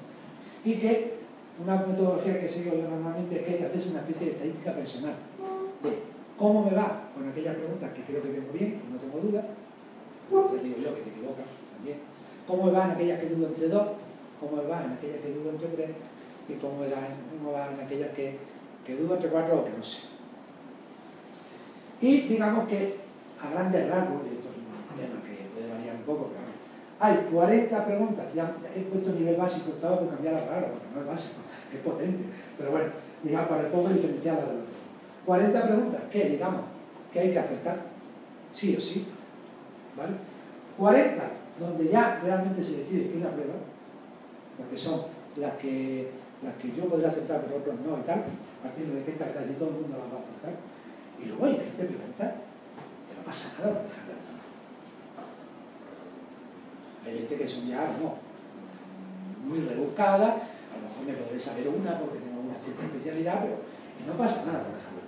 Y que una metodología que sigo yo normalmente es que hay que hacerse una especie de estadística personal de cómo me va con aquellas preguntas que creo que tengo bien, no tengo duda, les digo yo que te equivocas también, cómo me va en aquellas que dudo entre 2, cómo me va en aquellas que dudo entre 3 y cómo me va en aquellas que dudo entre 4 o que no sé. Y digamos que a grandes rasgos, y esto es un tema que puede variar un poco, claro, hay 40 preguntas, ya he puesto nivel básico, estaba por cambiar la palabra, porque no es básico, es potente, pero bueno, digamos, para el poco diferenciar la de los 40 preguntas que, digamos, que hay que acertar, sí o sí, ¿vale? 40 donde ya realmente se decide quién la prueba, porque son las que yo podré acertar, pero otros no y tal, partiendo de que esta casi todo el mundo las va a acertar, y luego hay 20 preguntas que no pasa nada por dejar de acertar. Hay 20 que son ya, no, muy rebuscadas, a lo mejor me podré saber una porque tengo una cierta especialidad, pero y no pasa nada por dejarlo.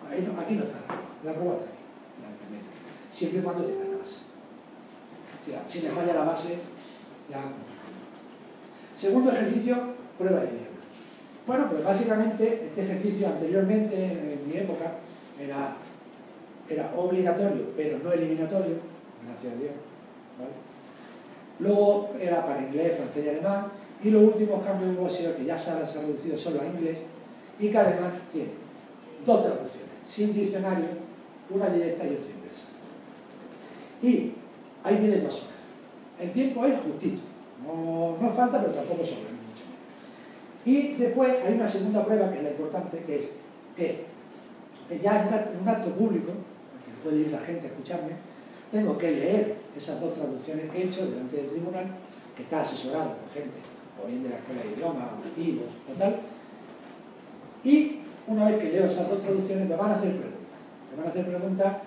¿Vale? Aquí no está, la prueba está ahí, la intermedia. Siempre y cuando tenga la base. Si me falla la base, ya. Segundo ejercicio, prueba de idioma. Bueno, pues básicamente este ejercicio anteriormente, en mi época, era obligatorio, pero no eliminatorio, gracias a Dios. ¿Vale? Luego era para inglés, francés y alemán, y los últimos cambios hubo sido que ya se ha reducido solo a inglés y que además tiene 2 traducciones, sin diccionario, una directa y otra inversa. Y ahí tiene 2 horas. El tiempo es justito, no falta, pero tampoco sobra, ni mucho menos. Y después hay una segunda prueba, que es la importante, que es que ya en un acto público, porque puede ir la gente a escucharme, tengo que leer esas 2 traducciones que he hecho delante del tribunal, que está asesorado por gente, o bien de la escuela de idiomas, o nativos, o tal, y una vez que leo esas 2 traducciones me van a hacer preguntas. Me van a hacer preguntas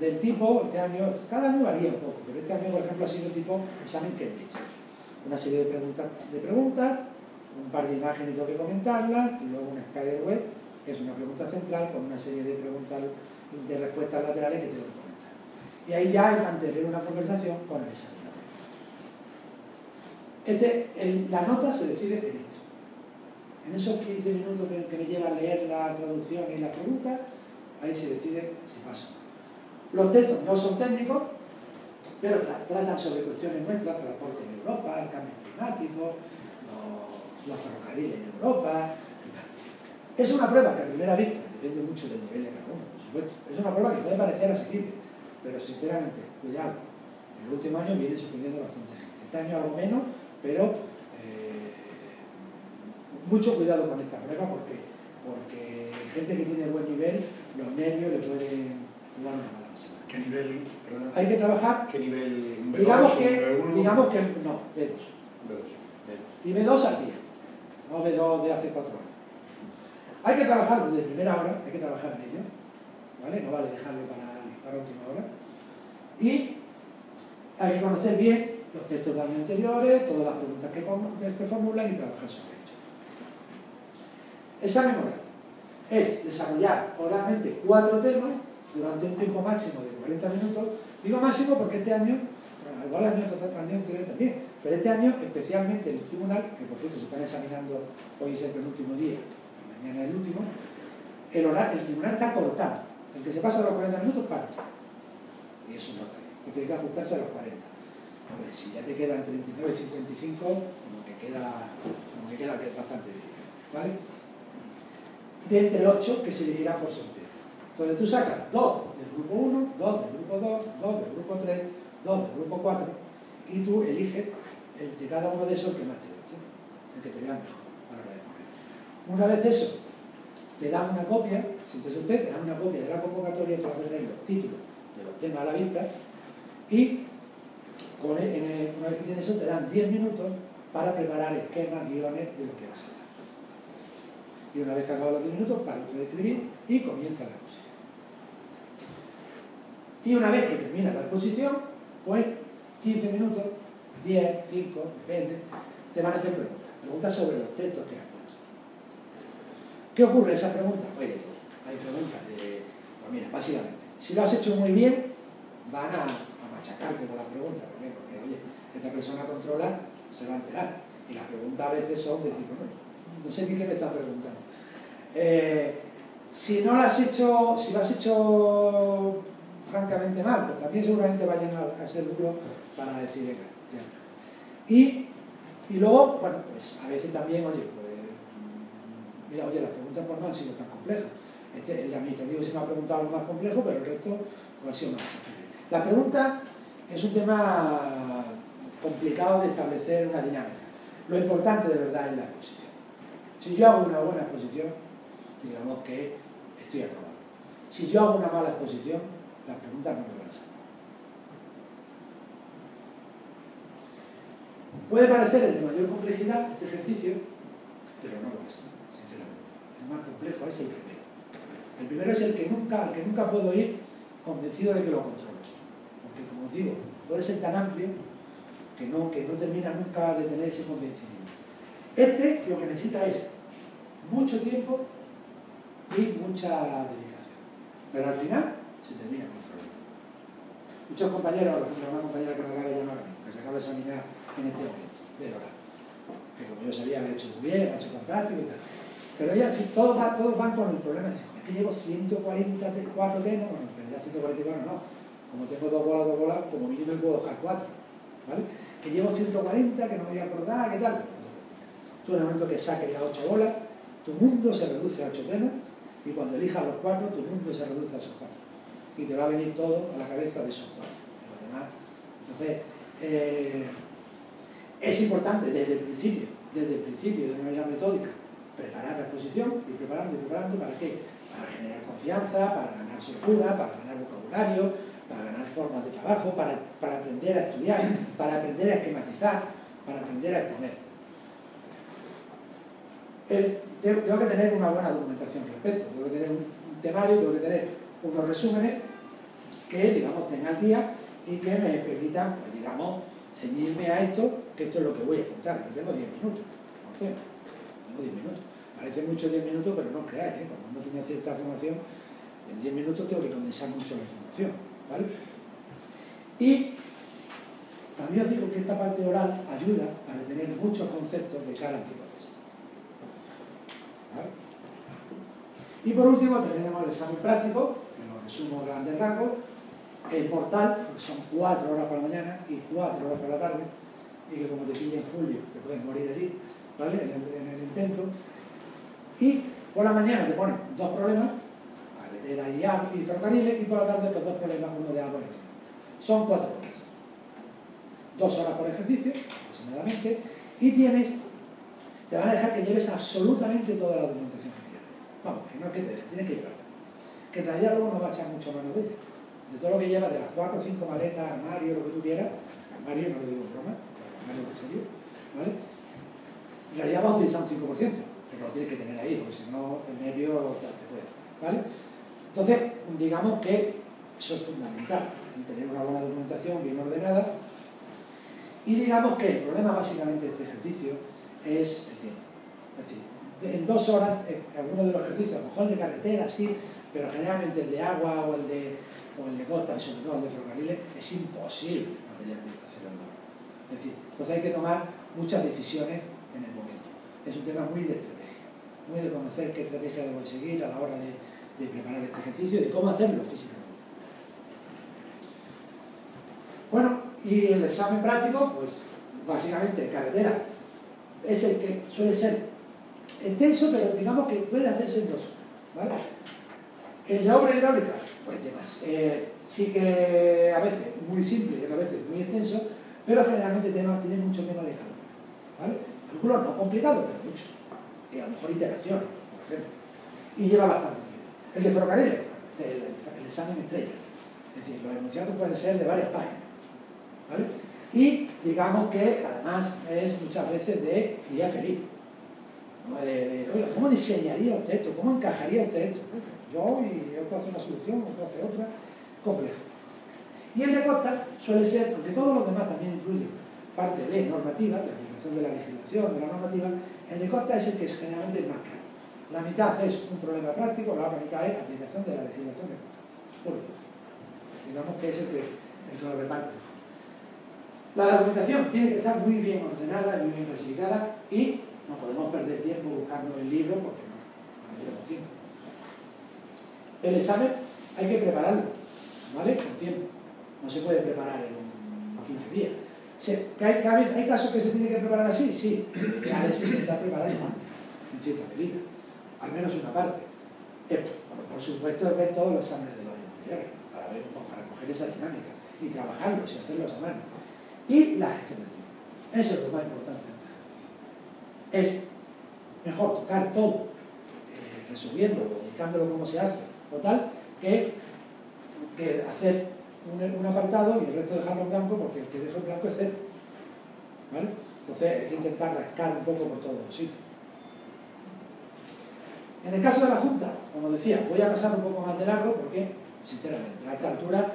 del tipo, este año, cada año varía un poco, pero este año, por ejemplo, ha sido tipo examen Cambridge. Una serie de preguntas, un par de imágenes tengo que comentarlas, y luego un spider web, que es una pregunta central, con una serie de preguntas de respuestas laterales que tengo que comentar. Y ahí ya hay que mantener una conversación con el examinador. La nota se decide en esto. En esos 15 minutos que me lleva a leer la traducción y la pregunta, ahí se decide si paso. Los textos no son técnicos, pero tratan sobre cuestiones nuestras, transporte en Europa, el cambio climático, los ferrocarriles en Europa. Es una prueba que a primera vista depende mucho del nivel de cada uno, por supuesto. Es una prueba que puede parecer asequible, pero sinceramente, cuidado. En el último año viene suspendiendo bastante gente. Este año algo menos, pero mucho cuidado con esta prueba porque gente que tiene buen nivel, los nervios le pueden jugar una mala pasada. ¿Qué nivel? Perdón. Hay que trabajar. ¿Qué nivel? ¿B2, digamos que no, B2. Y B2 al día, no B2 de hace 4 años. Hay que trabajar desde primera hora, hay que trabajar en ello, ¿vale? No vale dejarlo para última hora. Y hay que conocer bien los textos de años anteriores, todas las preguntas que formulan y trabajar sobre ello. Examen oral. Es desarrollar oralmente 4 temas durante un tiempo máximo de 40 minutos. Digo máximo porque este año, igual el año anterior también, pero este año especialmente el tribunal, que por cierto se están examinando, hoy es el penúltimo día, mañana el último, el tribunal está cortado. El que se pasa a los 40 minutos parte. Y eso no está bien. Entonces hay que ajustarse a los 40. Hombre, si ya te quedan 39,55, como que queda que es bastante bien, ¿vale? De entre 8 que se elegirán por sorteo. Entonces tú sacas 2 del grupo 1, 2 del grupo 2, 2 del grupo 3, 2 del grupo 4 y tú eliges el de cada uno de esos que más te guste, el que te vea mejor a la hora de poner. Una vez eso, te dan una copia, si te sortea, te dan una copia de la convocatoria, tú vas a tener los títulos de los temas a la vista y una vez que tienes eso te dan 10 minutos para preparar esquemas, guiones de lo que vas a dar. Y una vez que acabas los 10 minutos, paras de escribir y comienza la exposición. Y una vez que termina la exposición, pues 15 minutos, 10, 5, depende, te van a hacer preguntas sobre los textos que has puesto. ¿Qué ocurre en esas preguntas? Pues de todo. Hay preguntas de, pues mira, básicamente, si lo has hecho muy bien, van a machacarte con las preguntas. ¿Por qué? Porque, oye, esta persona controla, se va a enterar. Y las preguntas a veces son de tipo, no sé ni qué me está preguntando. Si lo has hecho francamente mal, pues también seguramente vayan a ser duros para decir, venga, ya está. Y luego, bueno, pues a veces también, oye, pues, mira, oye, las preguntas pues no han sido tan complejas. El administrativo sí me ha preguntado algo más complejo, pero el resto pues, ha sido más simple. La pregunta es un tema complicado de establecer una dinámica. Lo importante de verdad es la exposición. Si yo hago una buena exposición, digamos que estoy aprobado. Si yo hago una mala exposición, las preguntas no me van a salir. Puede parecer el de mayor complejidad este ejercicio, pero no lo es, sinceramente. El más complejo es el primero. El primero es el que nunca puedo ir convencido de que lo controlo. Porque, como os digo, puede ser tan amplio que no termina nunca de tener ese convencimiento. Este lo que necesita es mucho tiempo y mucha dedicación. Pero al final se termina controlando. Muchos compañeros, por ejemplo, una compañera que me acaba de llamar a mí, que se acaba de examinar en este momento, del oral, que como yo sabía, lo ha hecho muy bien, lo ha hecho fantástico y tal. Pero ella, sí, todos van con el problema de decir, es que llevo 144 temas, bueno, en realidad 144 no, como tengo dos bolas, como mínimo me puedo dejar 4, ¿vale? Que llevo 140, que no me voy a acordar, ¿qué tal? Tú en el momento que saques las 8 bolas, tu mundo se reduce a 8 temas, y cuando elijas los 4, tu mundo se reduce a esos 4. Y te va a venir todo a la cabeza de esos 4. Los demás. Entonces, es importante desde el principio, de una manera metódica, preparar la exposición, y preparando, ¿para qué? Para generar confianza, para ganar soltura, para ganar vocabulario, para ganar formas de trabajo, para aprender a estudiar, para aprender a esquematizar, para aprender a exponer. Tengo que tener una buena documentación al respecto, tengo que tener un temario, tengo que tener unos resúmenes que, digamos, tengan al día y que me permitan, pues, digamos, ceñirme a esto, que esto es lo que voy a contar. Yo tengo 10 minutos, no tengo 10 minutos. Parece mucho 10 minutos, pero no os creáis, cuando uno tiene cierta formación, en 10 minutos tengo que condensar mucho la información, ¿vale? Y también os digo que esta parte oral ayuda a retener muchos conceptos de cara al tipo de test. ¿Vale? Y por último tenemos el examen práctico, que lo resumo a grandes rasgos, el portal, que son 4 horas por la mañana y 4 horas por la tarde, y que como te pille en julio te puedes morir allí, ¿vale? En el intento. Y por la mañana te ponen 2 problemas, carretera y ferrocarriles, y por la tarde pues 2 problemas, uno de agua y otro. Son 4 horas. 2 horas por ejercicio, aproximadamente, y te van a dejar que lleves absolutamente toda la documentación que quieras. Vamos, que no es que te dejes, tienes que llevarla. Que en realidad luego no va a echar mucho mano de ella. De todo lo que llevas, de las 4 o 5 maletas, armario, lo que tú quieras, armario no lo digo en broma, armario en serio, ¿vale? En realidad vas a utilizar un 5%, pero lo tienes que tener ahí, porque si no el nervio te puede, ¿vale? Entonces, digamos que eso es fundamental, el tener una buena documentación bien ordenada. Y digamos que el problema básicamente de este ejercicio es el tiempo. Es decir, en 2 horas, algunos de los ejercicios, a lo mejor el de carretera, sí, pero generalmente el de agua o el de costa, y sobre todo el de ferrocarriles, es imposible materialmente hacerlo en 2 horas. Es decir, entonces hay que tomar muchas decisiones en el momento. Es un tema muy de estrategia, muy de conocer qué estrategia debo seguir a la hora de preparar este ejercicio y de cómo hacerlo físicamente. Bueno, Y el examen práctico, pues básicamente carretera, es el que suele ser extenso, pero digamos que puede hacerse en 2 horas, ¿vale? El de obra hidráulica, pues sí que a veces muy simple y a veces muy extenso, pero generalmente tiene mucho tema de cálculo, ¿vale? Cálculos no complicados, pero muchos, y a lo mejor iteraciones, por ejemplo, y lleva bastante tiempo. El de ferrocarriles, el examen estrella, es decir, los enunciados pueden ser de varias páginas, ¿vale? Y digamos que además es muchas veces de guía feliz, ¿no? Oiga, ¿cómo diseñaría usted esto? ¿Cómo encajaría usted esto? Yo, y otro hace una solución, otro hace otra, complejo. Y el de costa suele ser, porque todos los demás también incluyen parte de normativa, de aplicación de la legislación, de la normativa, el de costa es el que es generalmente el más claro. La mitad es un problema práctico, la otra mitad es aplicación de la legislación de costa. Digamos que es el que lo reparte. La documentación tiene que estar muy bien ordenada, muy bien clasificada, y no podemos perder tiempo buscando el libro porque no tenemos tiempo. El examen hay que prepararlo, ¿vale? Con tiempo. No se puede preparar en 15 días. ¿Hay casos que se tiene que preparar así? Sí. Lo ideal es intentar prepararlo en cierta medida. Al menos una parte. Por supuesto, es ver todos los exámenes de los años anteriores para coger esas dinámicas y trabajarlos y hacerlos a mano. Y la gestión del tiempo. Eso es lo más importante. Es mejor tocar todo, resolviéndolo, indicándolo cómo se hace, o tal, que hacer un apartado y el resto dejarlo en blanco, porque el que deja en blanco es cero, ¿vale? Entonces hay que intentar rascar un poco por todos los sitios. En el caso de la Junta, como decía, voy a pasar un poco más de largo porque, sinceramente, a esta altura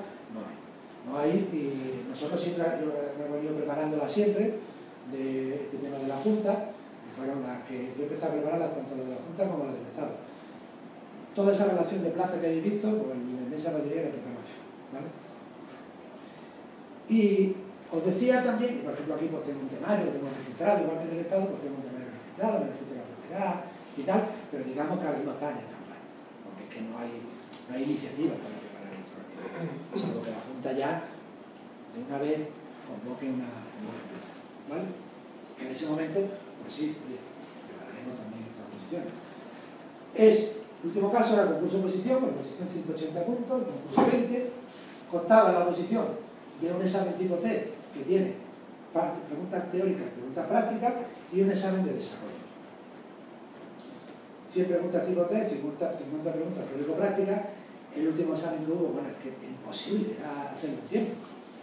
no hay, y nosotros siempre hemos venido preparándola siempre, de este tema de la Junta, que fueron las que yo empecé a prepararlas tanto las de la Junta como las del Estado. Toda esa relación de plaza que habéis visto, pues la inmensa mayoría que preparó yo, ¿vale? Y os decía también, y por ejemplo aquí pues tengo un temario, tengo registrado, igual que en el Estado, pues tengo un temario registrado, me registro la propiedad y tal, pero digamos que ahora mismo está en stand-by, porque es que no hay iniciativa para preparar esto, salvo que la Junta ya de una vez convoque una empresa, ¿vale? Que en ese momento, pues sí, prepararemos también estas posiciones. El último caso era el concurso de oposición, con oposición 180 puntos, el concurso 20, contaba la oposición de un examen tipo test que tiene preguntas teóricas y preguntas prácticas y un examen de desarrollo. 100 preguntas tipo test, 50 preguntas teórico-prácticas. El último examen que hubo, bueno, es que es imposible, era hacerlo en tiempo.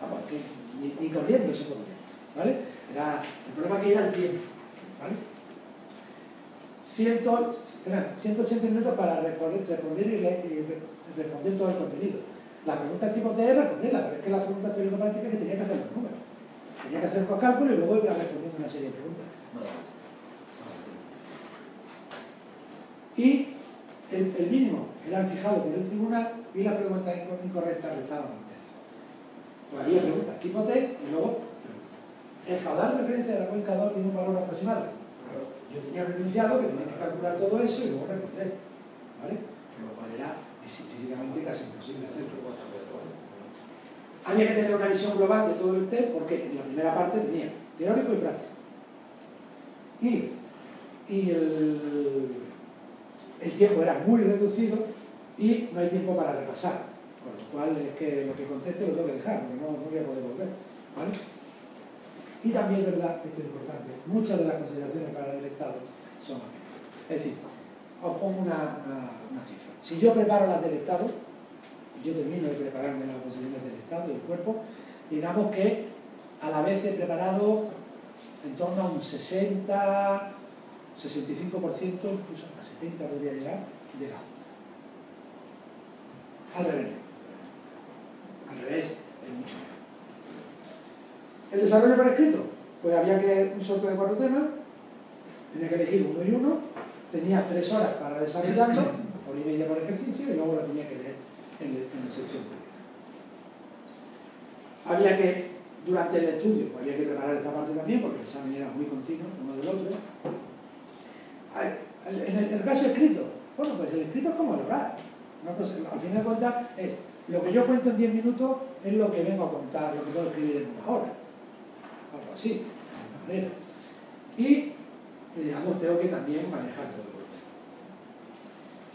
Vamos, que ni corriendo se podía, ¿vale? El problema que era el tiempo, ¿vale? 180 minutos para responder y responder todo el contenido. La pregunta tipo T es responderla, pero es que la pregunta teórico-práctica es que tenía que hacer los números. Tenía que hacer los cálculos y luego iba respondiendo una serie de preguntas. No da más. Y el mínimo era el fijado por el tribunal y la pregunta incorrecta restaba un tercio. Pues había preguntas tipo T y luego preguntas. El caudal de referencia de la cuenca 2 tiene un valor aproximado. Pero yo tenía renunciado que tenía que calcular todo eso y luego responder, ¿vale? Lo cual era físicamente casi imposible hacerlo. Había que tener una visión global de todo el test porque en la primera parte tenía teórico y práctico. Y el tiempo era muy reducido y no hay tiempo para repasar. Con lo cual es que lo que conteste lo tengo que dejar, porque no voy a poder volver, ¿vale? Y también es verdad, esto es importante, muchas de las consideraciones para el Estado son aplicables. Es decir, os pongo una cifra. Si yo preparo las del Estado, y yo termino de prepararme las posiciones del Estado, del cuerpo, digamos que a la vez he preparado en torno a un 60, 65%, incluso hasta 70% podría llegar, de la Junta. Al revés. Al revés es mucho menos. El desarrollo por escrito, pues había que un sorteo de 4 temas, tenía que elegir uno y uno, tenía 3 horas para desarrollarlo, hora y media por ejercicio, y luego lo tenía que leer en la sección pública. Había que, durante el estudio, pues había que preparar esta parte también, porque el examen era muy continuo uno del otro. A ver, en el caso escrito, bueno, pues el escrito es como el oral. Una cosa, al final de cuentas es lo que yo cuento en 10 minutos es lo que vengo a contar, lo que puedo escribir en una hora. Algo así, de alguna manera. Y, digamos, tengo que también manejar todo el volumen.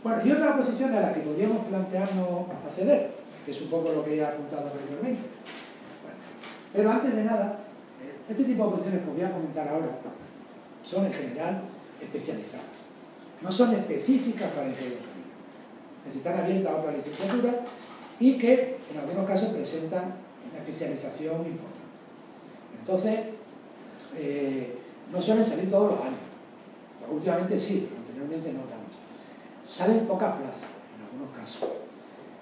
Bueno, y otra posición a la que podríamos plantearnos acceder, que es un poco lo que he apuntado anteriormente. Bueno, pero antes de nada, este tipo de posiciones que os voy a comentar ahora son en general especializadas. No son específicas para el ingeniería de caminos. Es decir, están abiertas a otra licenciatura y que en algunos casos presentan una especialización importante. Entonces, no suelen salir todos los años. Pues últimamente sí, pero anteriormente no tanto. Salen pocas plazas, en algunos casos.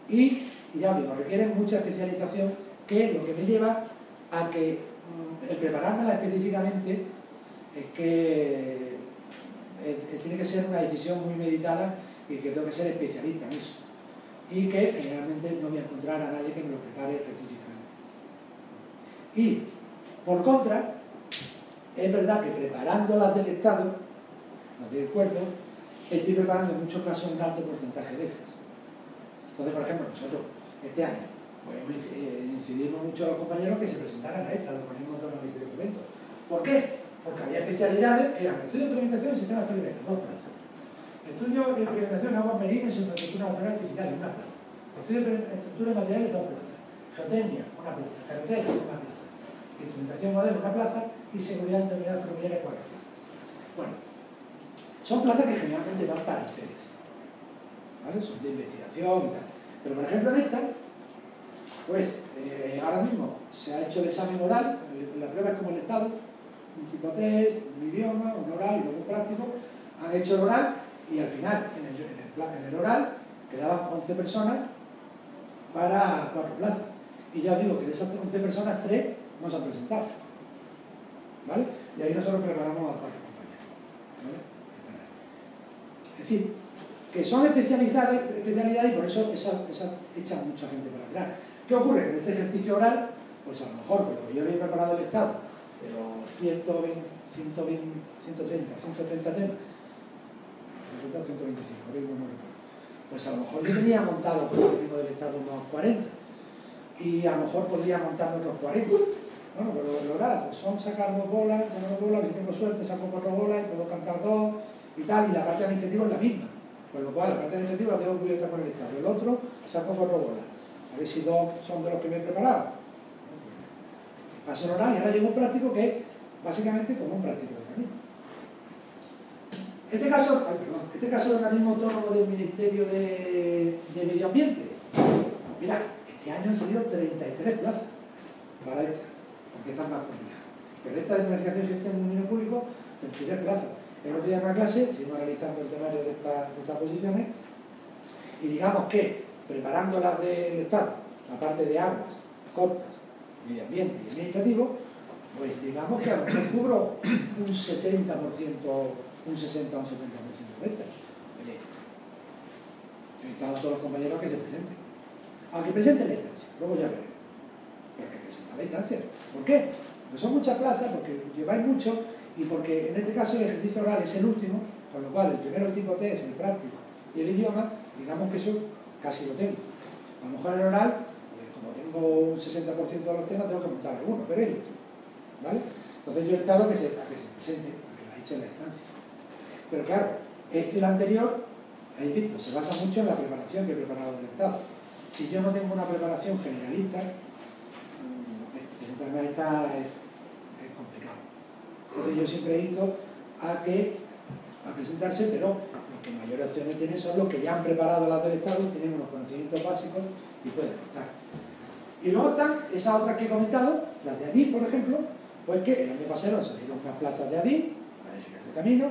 Y ya os digo, requieren mucha especialización, que es lo que me lleva a que el preparármela específicamente es que tiene que ser una decisión muy meditada y que tengo que ser especialista en eso. Y que generalmente no voy a encontrar a nadie que me lo prepare específicamente. Y, por contra, es verdad que preparando las del Estado, las del cuerpo, estoy preparando en muchos casos un alto porcentaje de estas. Entonces, por ejemplo, nosotros, este año, podemos incidimos mucho a los compañeros que se presentaran a esta, lo ponemos todo en el Ministerio de Fomento. ¿Por qué? Porque había especialidades que eran estudio de implementación y sistema ferroviario, 2 plazas. Estudio de implementación en aguas marinas y infraestructura natural artificial, 1 plaza. Estudio de estructura de materiales, 2 plazas. Geotecnia, 1 plaza. Carretera, 1 plaza. Instrumentación modelo, 1 plaza. Y seguridad de unidad ferroviaria, 4 plazas. Bueno, son plazas que generalmente van para ICERES, ¿vale? Son de investigación y tal. Pero por ejemplo en esta, pues ahora mismo se ha hecho el examen oral, la prueba es como el Estado, un tipo test, un idioma, un oral y luego un práctico. Han hecho el oral y al final, en el oral, quedaban 11 personas para 4 plazas. Y ya os digo que de esas 11 personas, 3 no se han presentado, ¿vale? Y ahí nosotros preparamos a 4 compañeros, ¿vale? Es decir, que son especialidades y por eso esas echan mucha gente para atrás. ¿Qué ocurre? En este ejercicio oral, pues a lo mejor con lo que yo había preparado el Estado, de los 130 temas, 125, ahora mismo no recuerdo, pues a lo mejor yo tenía montado con el equipo del Estado unos 40 y a lo mejor podría montar otros 40. Bueno, pero lo oral, pues son sacar 2 bolas, si tengo suerte saco 4 bolas y puedo cantar 2 y tal, y la parte administrativa es la misma. Con lo cual, la parte administrativa la tengo cubierta con el Estado. El otro, saco 4 bolas. A ver si 2 son de los que me he preparado. Paso el oral y ahora llego un práctico que es básicamente como un práctico de camino. Este caso del organismo autónomo del Ministerio de Medio Ambiente. Mira, este año han salido 33 plazas para esta, porque esta es más compleja. Pero esta de planificación y gestión del dominio público, 33 plazas. El otro día en una clase, estuvimos analizando el temario de estas posiciones, y digamos que, preparando las del Estado, la parte de aguas, costas, medio ambiente y administrativo, pues digamos que a lo mejor cubro un 70%, un 60 o un 70% de estas. Oye, he invitado a todos los compañeros a que se presenten. Aunque presenten la instancia, luego ya veremos. Pero que presenten la instancia. ¿Por qué? Porque son muchas plazas, porque lleváis mucho, y porque en este caso el ejercicio oral es el último, con lo cual el primero el tipo test, el práctico y el idioma, digamos que eso casi lo tengo. A lo mejor en el oral, pues como tengo un 60% de los temas, tengo que montar algunos, pero es esto, ¿vale? Entonces yo he estado a que se presente, a que la echen en la instancia. Pero claro, este y el anterior, habéis visto, se basa mucho en la preparación que he preparado del Estado. Si yo no tengo una preparación generalista, presentarme a esta es complicado. Entonces yo siempre he ido a presentarse, pero los que mayores opciones tienen son los que ya han preparado las del Estado, tienen unos conocimientos básicos y pueden optar. Y luego están esas otras que he comentado, las de ADIP, por ejemplo, pues que el año pasado han salido unas plazas de ADIP, para el de camino,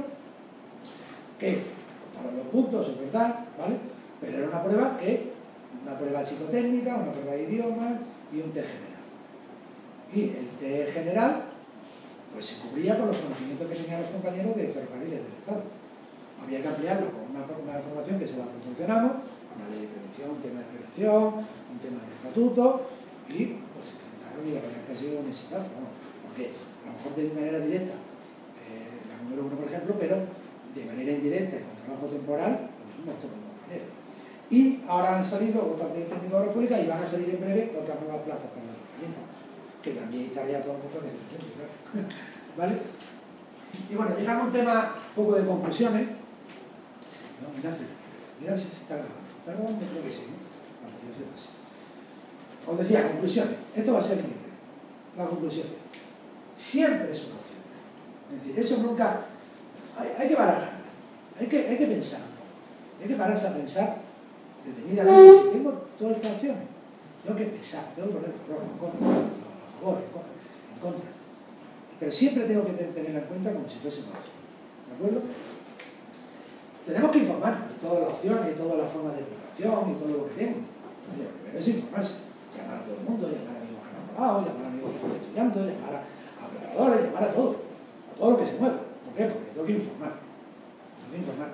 que para los puntos, es verdad, ¿vale? Pero era una prueba psicotécnica, una prueba de idiomas y un test general. Y el test general pues se cubría con los conocimientos que tenían los compañeros de ferrocarriles del Estado. Había que ampliarlo con una formación que se la proporcionamos, una ley de prevención, un tema de prevención, un tema del estatuto, y pues se presentaron y la verdad que ha sido un exitazo, ¿no? Porque a lo mejor de manera directa, la número 1 por ejemplo, pero de manera indirecta y con trabajo temporal, pues un montón de compañeros. Y ahora han salido otras de técnico de obras públicas y van a salir en breve otras nuevas plazas para el ayuntamiento, que también estaría todo un poco de gente, claro. ¿Vale? Y bueno, llegamos a un tema un poco de conclusiones. No, Ignacio, mira a ver si se está grabando. ¿Está grabando? Creo que sí, ¿no? Vale, yo sé que sí. Os decía, conclusiones. Esto va a ser libre. La conclusión. Siempre es una opción. Es decir, eso nunca... Hay que barajar. Hay que pensar. Hay que pararse a pensar detenidamente. Tengo todas estas opciones. Tengo que pensar. Tengo que poner los pros, en contra, a favor, en contra. Pero siempre tengo que tenerla en cuenta como si fuese una opción. ¿De acuerdo? Tenemos que informarnos de todas las opciones, de todas las formas de preparación y todo lo que tengo. Lo primero es informarse. Llamar a todo el mundo, llamar a amigos que han aprobado, llamar a amigos que están estudiando, llamar a preparadores, llamar a todo lo que se mueva. ¿Por qué? Porque tengo que informar. Tengo que informar.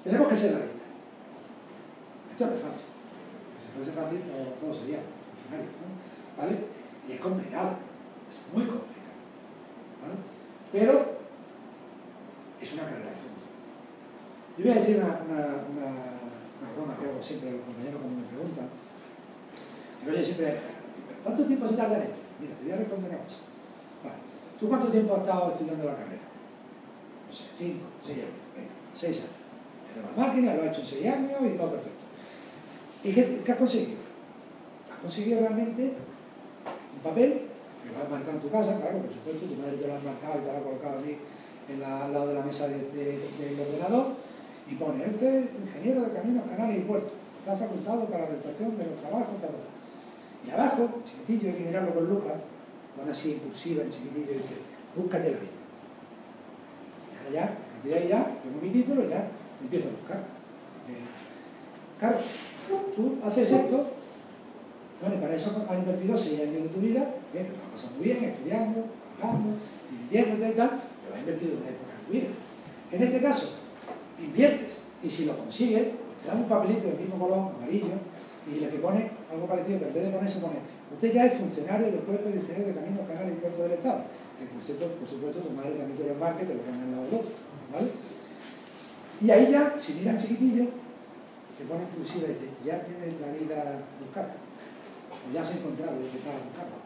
Tenemos que ser realistas. Esto no es fácil. Si fuese fácil, todo sería funcionario, ¿no? ¿Vale? Y es complicado. Es muy complicado. ¿Vale? Pero es una carrera de fondo. Yo voy a decir una broma que hago siempre a los compañeros cuando me preguntan. Digo, oye, siempre, ¿cuánto tiempo se tarda en esto? Mira, te voy a responder una cosa. Vale. ¿Tú cuánto tiempo has estado estudiando la carrera? No sé, 5, 6 años. Venga, 6 años. Pero la máquina lo ha hecho en 6 años y todo perfecto. ¿Y qué has conseguido? Has conseguido realmente un papel que lo has marcado en tu casa, claro, por supuesto, tu madre te lo ha marcado y te lo ha colocado allí al lado de la mesa del ordenador y pone, este ingeniero de caminos, canales y puertos, está facultado para la realización de los trabajos, tal. Y abajo, chiquitillo, hay que mirarlo con lupa, pone así impulsiva, en chiquitillo, y dice, búscate la vida. Y ahora ya, a partir de ahí ya, tengo mi título y ya empiezo a buscar. Claro, tú haces esto, bueno, y para eso has invertido 6 años de tu vida, que lo has pasado muy bien, estudiando, trabajando, divirtiéndote y tal, pero has invertido una época de tu vida. En este caso, inviertes, y si lo consigues, pues te dan un papelito del mismo color, amarillo, y le que pone algo parecido, pero en vez de poner, se pone, usted ya es funcionario del Cuerpo de Ingenieros de Caminos, Canales y Puertos del Estado, que por supuesto, tu madre también te lo embarque, te lo pone al lado del otro, ¿vale? Y ahí ya, si miran chiquitillo, te pone inclusive, dice, ya tienes la vida buscada, o ya has encontrado lo que estabas buscando.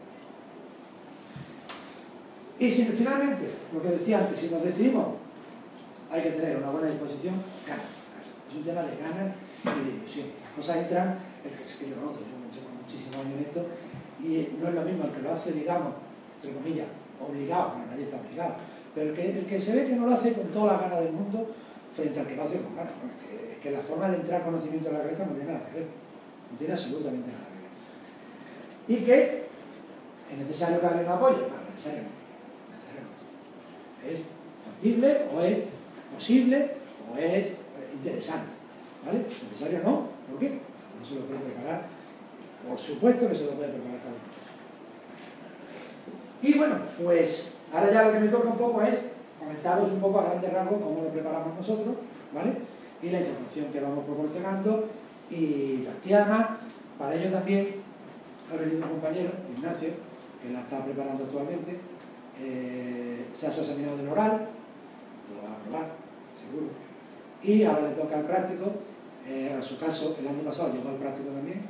Y si finalmente, lo que decía antes, si nos decidimos, hay que tener una buena disposición, ganas. Es un tema de ganas y de ilusión. Las cosas entran, es que yo lo noto, yo llevo muchísimos años en esto, y no es lo mismo el que lo hace, digamos, entre comillas, obligado, bueno, nadie está obligado, pero el que se ve que no lo hace con todas las ganas del mundo, frente al que lo hace con ganas. Bueno, es que la forma de entrar conocimiento de la cabeza no tiene nada que ver, no tiene absolutamente nada que ver. Y que es necesario que alguien lo apoye, no, necesario no. Es factible o es posible o es interesante, ¿vale? Necesario no, ¿por qué? No se lo puede preparar, por supuesto que se lo puede preparar cada uno. Y bueno, pues ahora ya lo que me toca un poco es comentaros un poco a grandes rasgos cómo lo preparamos nosotros, ¿vale? Y la información que vamos proporcionando y además, para ello también ha venido un compañero, Ignacio, que la está preparando actualmente, se ha examinado del oral, lo va a aprobar, seguro, y ahora le toca al práctico, a su caso, el año pasado llegó al práctico también,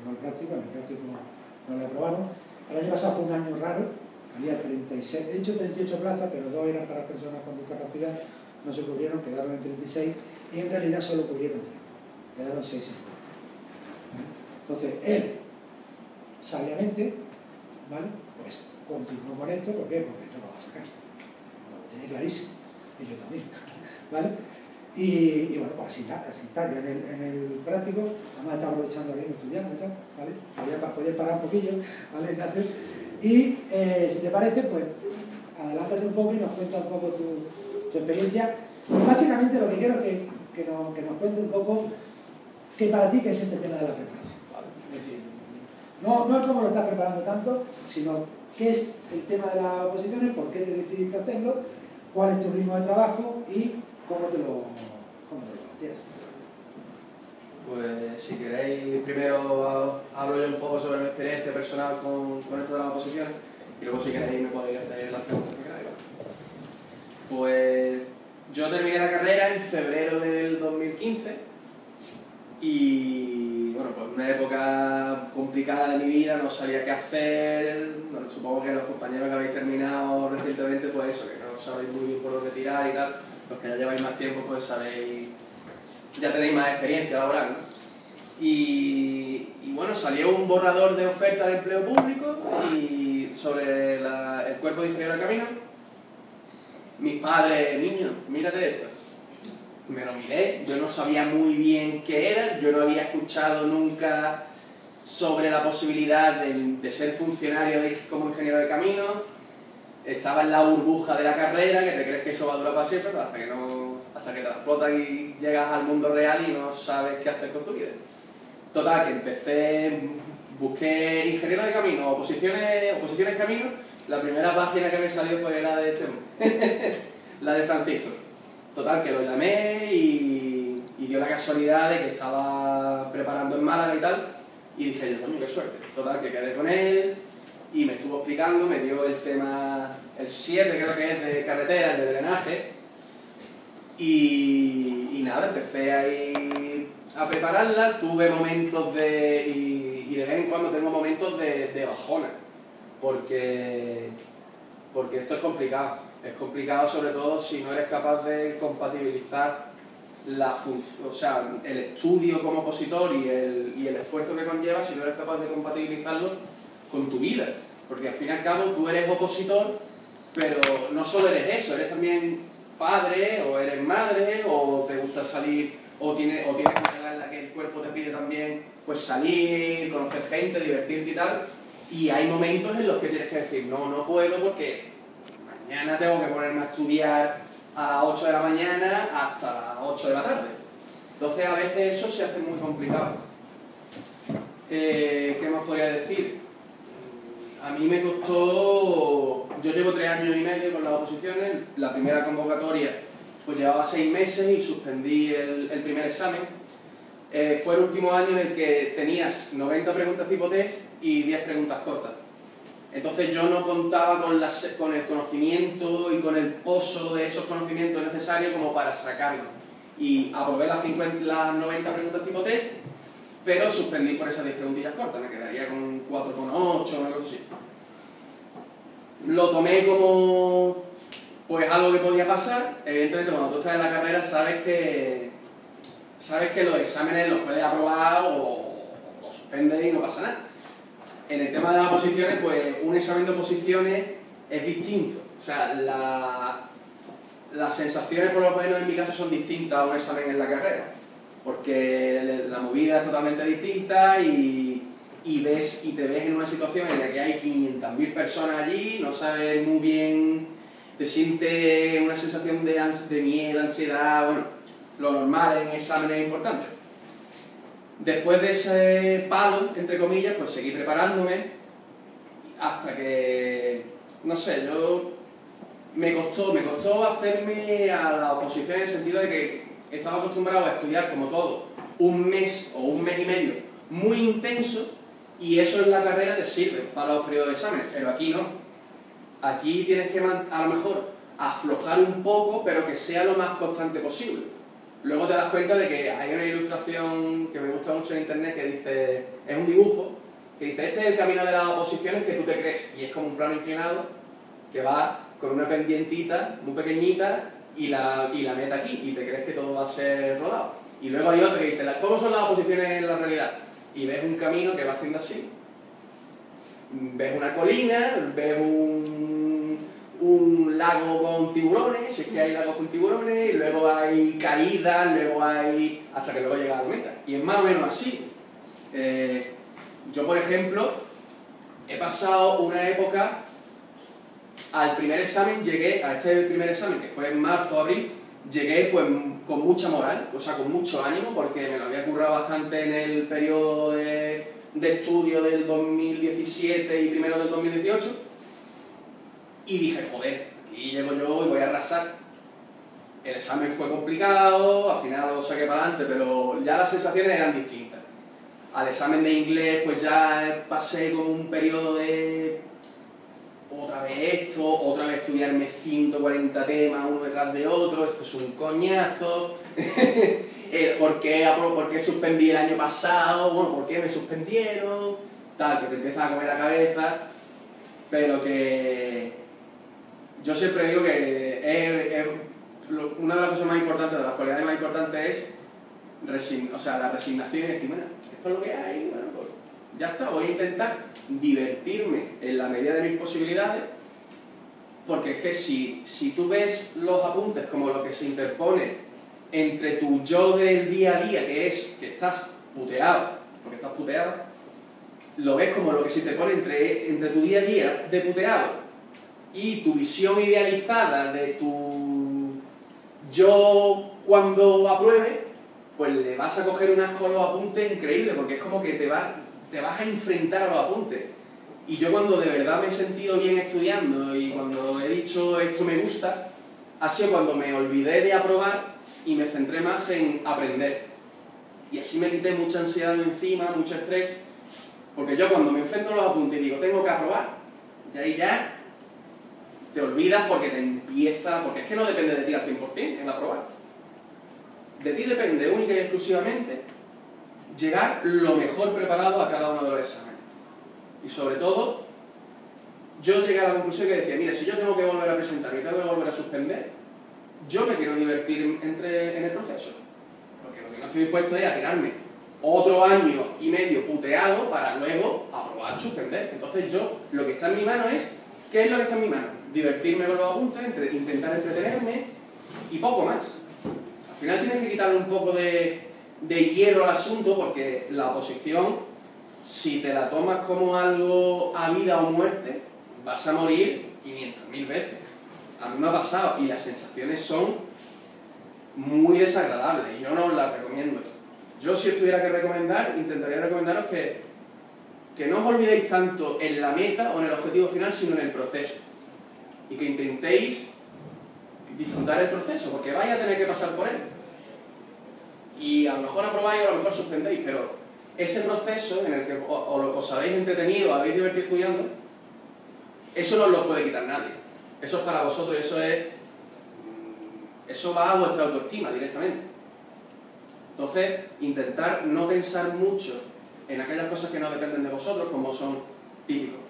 en el práctico no le aprobaron, el año pasado fue un año raro, había 36, he dicho 38 plazas, pero 2 eran para personas con discapacidad, no se cubrieron, quedaron en 36, y en realidad solo cubrieron 30, quedaron 6 en cuenta. Entonces, él, sabiamente, ¿vale? Pues continuó con esto, ¿por qué? Porque esto lo va a sacar, lo tiene clarísimo, y yo también, ¿vale? Y bueno, pues así está, ya en el práctico, además está aprovechando bien estudiando y tal, ¿vale? Podéis parar un poquillo, ¿vale, Ignacio? Y si te parece, pues adelántate un poco y nos cuenta un poco tu experiencia. Básicamente lo que quiero es que nos cuente un poco qué para ti que es este tema de la preparación. Es decir, no es cómo lo estás preparando tanto, sino qué es el tema de las oposiciones, por qué te decidiste hacerlo, cuál es tu ritmo de trabajo y cómo te lo planteas. Pues si queréis, primero hablo yo un poco sobre mi experiencia personal con esto de las oposiciones y luego si queréis me podéis hacer las preguntas que queráis. Pues yo terminé la carrera en febrero del 2015 de mi vida, no sabía qué hacer. Bueno, supongo que los compañeros que habéis terminado recientemente, pues eso, que no sabéis muy bien por dónde tirar y tal. Los que ya lleváis más tiempo, pues sabéis, ya tenéis más experiencia laboral, ¿no? Y bueno, salió un borrador de oferta de empleo público y sobre el cuerpo de ingeniero de camino. Mis padres, niños, mírate esto. Me lo miré, yo no sabía muy bien qué era, yo no había escuchado nunca sobre la posibilidad de ser funcionario como ingeniero de camino. Estaba en la burbuja de la carrera, que te crees que eso va a durar para siempre, pero hasta que te la explotan y llegas al mundo real y no sabes qué hacer con tu vida. Total, que busqué ingeniero de camino, oposiciones camino. La primera página que me salió fue la de la de Francisco. Total, que lo llamé y dio la casualidad de que estaba preparando en Málaga y tal, y dije yo, coño, qué suerte. Total, que quedé con él y me estuvo explicando, me dio el tema, el 7 creo que es de carretera, el de drenaje, y nada, empecé ahí a prepararla. Tuve momentos y de vez en cuando tengo momentos de bajona, porque esto es complicado. Es complicado sobre todo si no eres capaz de compatibilizar el estudio como opositor y el esfuerzo que conlleva, si no eres capaz de compatibilizarlo con tu vida. Porque al fin y al cabo tú eres opositor, pero no solo eres eso, eres también padre, o eres madre, o te gusta salir, o tienes una edad en la que el cuerpo te pide también pues salir, conocer gente, divertirte y tal. Y hay momentos en los que tienes que decir, no puedo porque mañana tengo que ponerme a estudiar a las 8 de la mañana hasta las 8 de la tarde. Entonces a veces eso se hace muy complicado. ¿Qué más podría decir? A mí me costó... Yo llevo 3 años y medio con las oposiciones. La primera convocatoria pues llevaba 6 meses y suspendí el primer examen. Fue el último año en el que tenías 90 preguntas tipo test y 10 preguntas cortas. Entonces yo no contaba con el conocimiento y con el pozo de esos conocimientos necesarios como para sacarlo. Y aprobé las 90 preguntas tipo test, pero suspendí por esas 10 preguntillas cortas. Me quedaría con 4,8 o una cosa así. Lo tomé como pues algo que podía pasar. Evidentemente cuando tú estás en la carrera sabes que los exámenes los puedes aprobar o los suspendes y no pasa nada. En el tema de las oposiciones, pues un examen de oposiciones es distinto. O sea, las sensaciones, por lo menos en mi caso, son distintas a un examen en la carrera. Porque la movida es totalmente distinta y te ves en una situación en la que hay 500.000 personas allí, no sabes muy bien, te sientes una sensación de miedo, ansiedad, bueno, lo normal en exámenes importantes. Después de ese palo, entre comillas, pues seguí preparándome hasta que, no sé, me costó hacerme a la oposición en el sentido de que estaba acostumbrado a estudiar como todo un mes o un mes y medio muy intenso, y eso en la carrera te sirve para los periodos de exámenes, pero aquí no. Aquí tienes que a lo mejor aflojar un poco, pero que sea lo más constante posible. Luego te das cuenta de que hay una ilustración que me gusta mucho en internet que dice, es un dibujo, que dice, este es el camino de las oposiciones que tú te crees, y es como un plano inclinado que va con una pendientita muy pequeñita y la meta aquí, y te crees que todo va a ser rodado. Y luego hay otro que dice, ¿cómo son las oposiciones en la realidad? Y ves un camino que va haciendo así. Ves una colina, ves un lago con tiburones, si es que hay lagos con tiburones, y luego hay caídas, luego hay... hasta que luego llega a la meta. Y es más o menos así. Yo, por ejemplo, he pasado una época... Al primer examen llegué, a este primer examen, que fue en marzo o abril, llegué pues con mucha moral, o sea, con mucho ánimo, porque me lo había currado bastante en el periodo de estudio del 2017 y primero del 2018, y dije, joder, aquí llego yo y voy a arrasar. El examen fue complicado, al final lo saqué para adelante, pero ya las sensaciones eran distintas. Al examen de inglés pues ya pasé como un periodo de... otra vez esto, otra vez estudiarme 140 temas uno detrás de otro, esto es un coñazo. ¿Por qué suspendí el año pasado? Bueno, ¿por qué me suspendieron? tal, que te empieza a comer la cabeza, pero que yo siempre digo que una de las cosas más importantes, de las cualidades más importantes es la resignación y decir, bueno, esto es lo que hay, bueno, pues ya está, voy a intentar divertirme en la medida de mis posibilidades, porque es que si tú ves los apuntes como lo que se interpone entre tu yo del día a día, que es que estás puteado, porque estás puteado, lo ves como lo que se interpone entre tu día a día de puteado y tu visión idealizada de tu yo cuando apruebe, pues le vas a coger un asco a los apuntes increíble, porque es como que te vas a enfrentar a los apuntes. Y yo cuando de verdad me he sentido bien estudiando y cuando he dicho esto me gusta, ha sido cuando me olvidé de aprobar y me centré más en aprender. Y así me quité mucha ansiedad de encima, mucho estrés, porque yo cuando me enfrento a los apuntes y digo tengo que aprobar, y ahí ya te olvidas porque porque es que no depende de ti al 100% el aprobar. De ti depende única y exclusivamente llegar lo mejor preparado a cada uno de los exámenes. Y sobre todo, yo llegué a la conclusión que decía, mira, si yo tengo que volver a presentar y tengo que volver a suspender, yo me quiero divertir en el proceso. Porque lo que no estoy dispuesto es a tirarme otro año y medio puteado para luego aprobar, suspender. Entonces yo, lo que está en mi mano es, ¿qué es lo que está en mi mano? Divertirme con los apuntes, intentar entretenerme y poco más. Al final tienes que quitarle un poco de hierro al asunto, porque la oposición, si te la tomas como algo a vida o muerte, vas a morir 500.000 veces. A mí me ha pasado y las sensaciones son muy desagradables y yo no os las recomiendo. Yo, si os tuviera que recomendar, intentaría recomendaros que no os olvidéis tanto en la meta o en el objetivo final, sino en el proceso. Y que intentéis disfrutar el proceso, porque vais a tener que pasar por él. Y a lo mejor aprobáis o a lo mejor suspendéis, pero ese proceso en el que os habéis entretenido, habéis divertido estudiando, eso no os lo puede quitar nadie. Eso es para vosotros, eso va a vuestra autoestima directamente. Entonces, intentar no pensar mucho en aquellas cosas que no dependen de vosotros, como son típicos.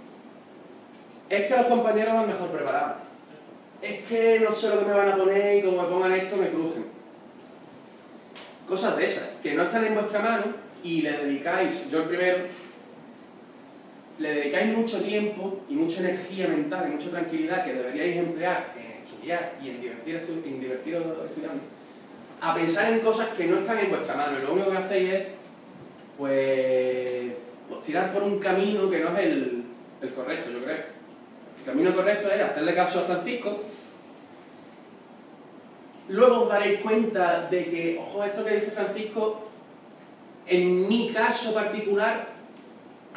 Es que los compañeros van mejor preparados. Es que no sé lo que me van a poner y como me pongan esto me crujen. Cosas de esas, que no están en vuestra mano y le dedicáis, yo el primero, le dedicáis mucho tiempo y mucha energía mental y mucha tranquilidad que deberíais emplear en estudiar y en divertiros estudiando, a pensar en cosas que no están en vuestra mano y lo único que hacéis es pues tirar por un camino que no es el correcto, yo creo. El camino correcto es hacerle caso a Francisco. Luego os daréis cuenta de que, ojo, esto que dice Francisco, en mi caso particular,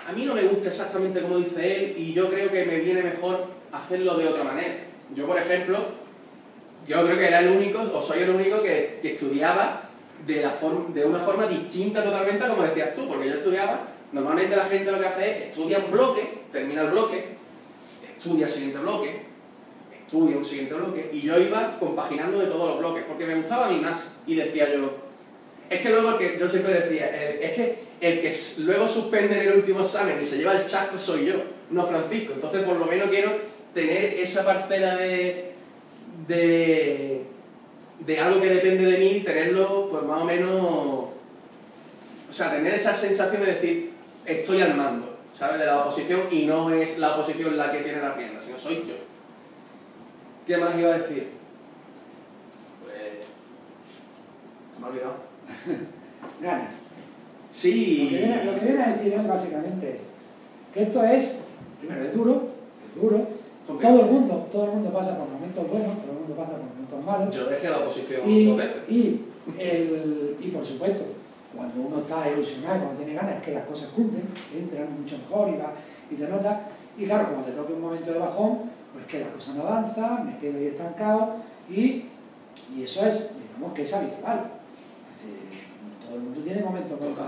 a mí no me gusta exactamente como dice él y yo creo que me viene mejor hacerlo de otra manera. Yo, por ejemplo, yo creo que era el único, o soy el único que estudiaba de una forma distinta totalmente a como decías tú, porque yo estudiaba, normalmente la gente lo que hace es estudia un bloque, termina el bloque, estudia el siguiente bloque, estudia un siguiente bloque, y yo iba compaginando de todos los bloques, porque me gustaba a mí más, y decía yo, es que luego yo siempre decía, es que el que luego suspende en el último examen y se lleva el chasco soy yo, no Francisco, entonces por lo menos quiero tener esa parcela de algo que depende de mí, tenerlo pues más o menos, o sea, tener esa sensación de decir, estoy al mando, ¿sabes? De la oposición, y no es la oposición la que tiene la rienda, sino soy yo. ¿Qué más iba a decir? Pues... se me ha olvidado. Ganas. Sí. Lo que viene a decir él básicamente es que esto es, primero, es duro. Todo el mundo pasa por momentos buenos, todo el mundo pasa por momentos malos. Yo dejé la oposición 2 veces. Y por supuesto, cuando uno está ilusionado, cuando tiene ganas, es que las cosas cumplen, entran mucho mejor y te notas. Y claro, como te toque un momento de bajón, pues que la cosa no avanza, me quedo ahí estancado y eso es, digamos que es habitual. Es decir, todo el mundo tiene momentos malos.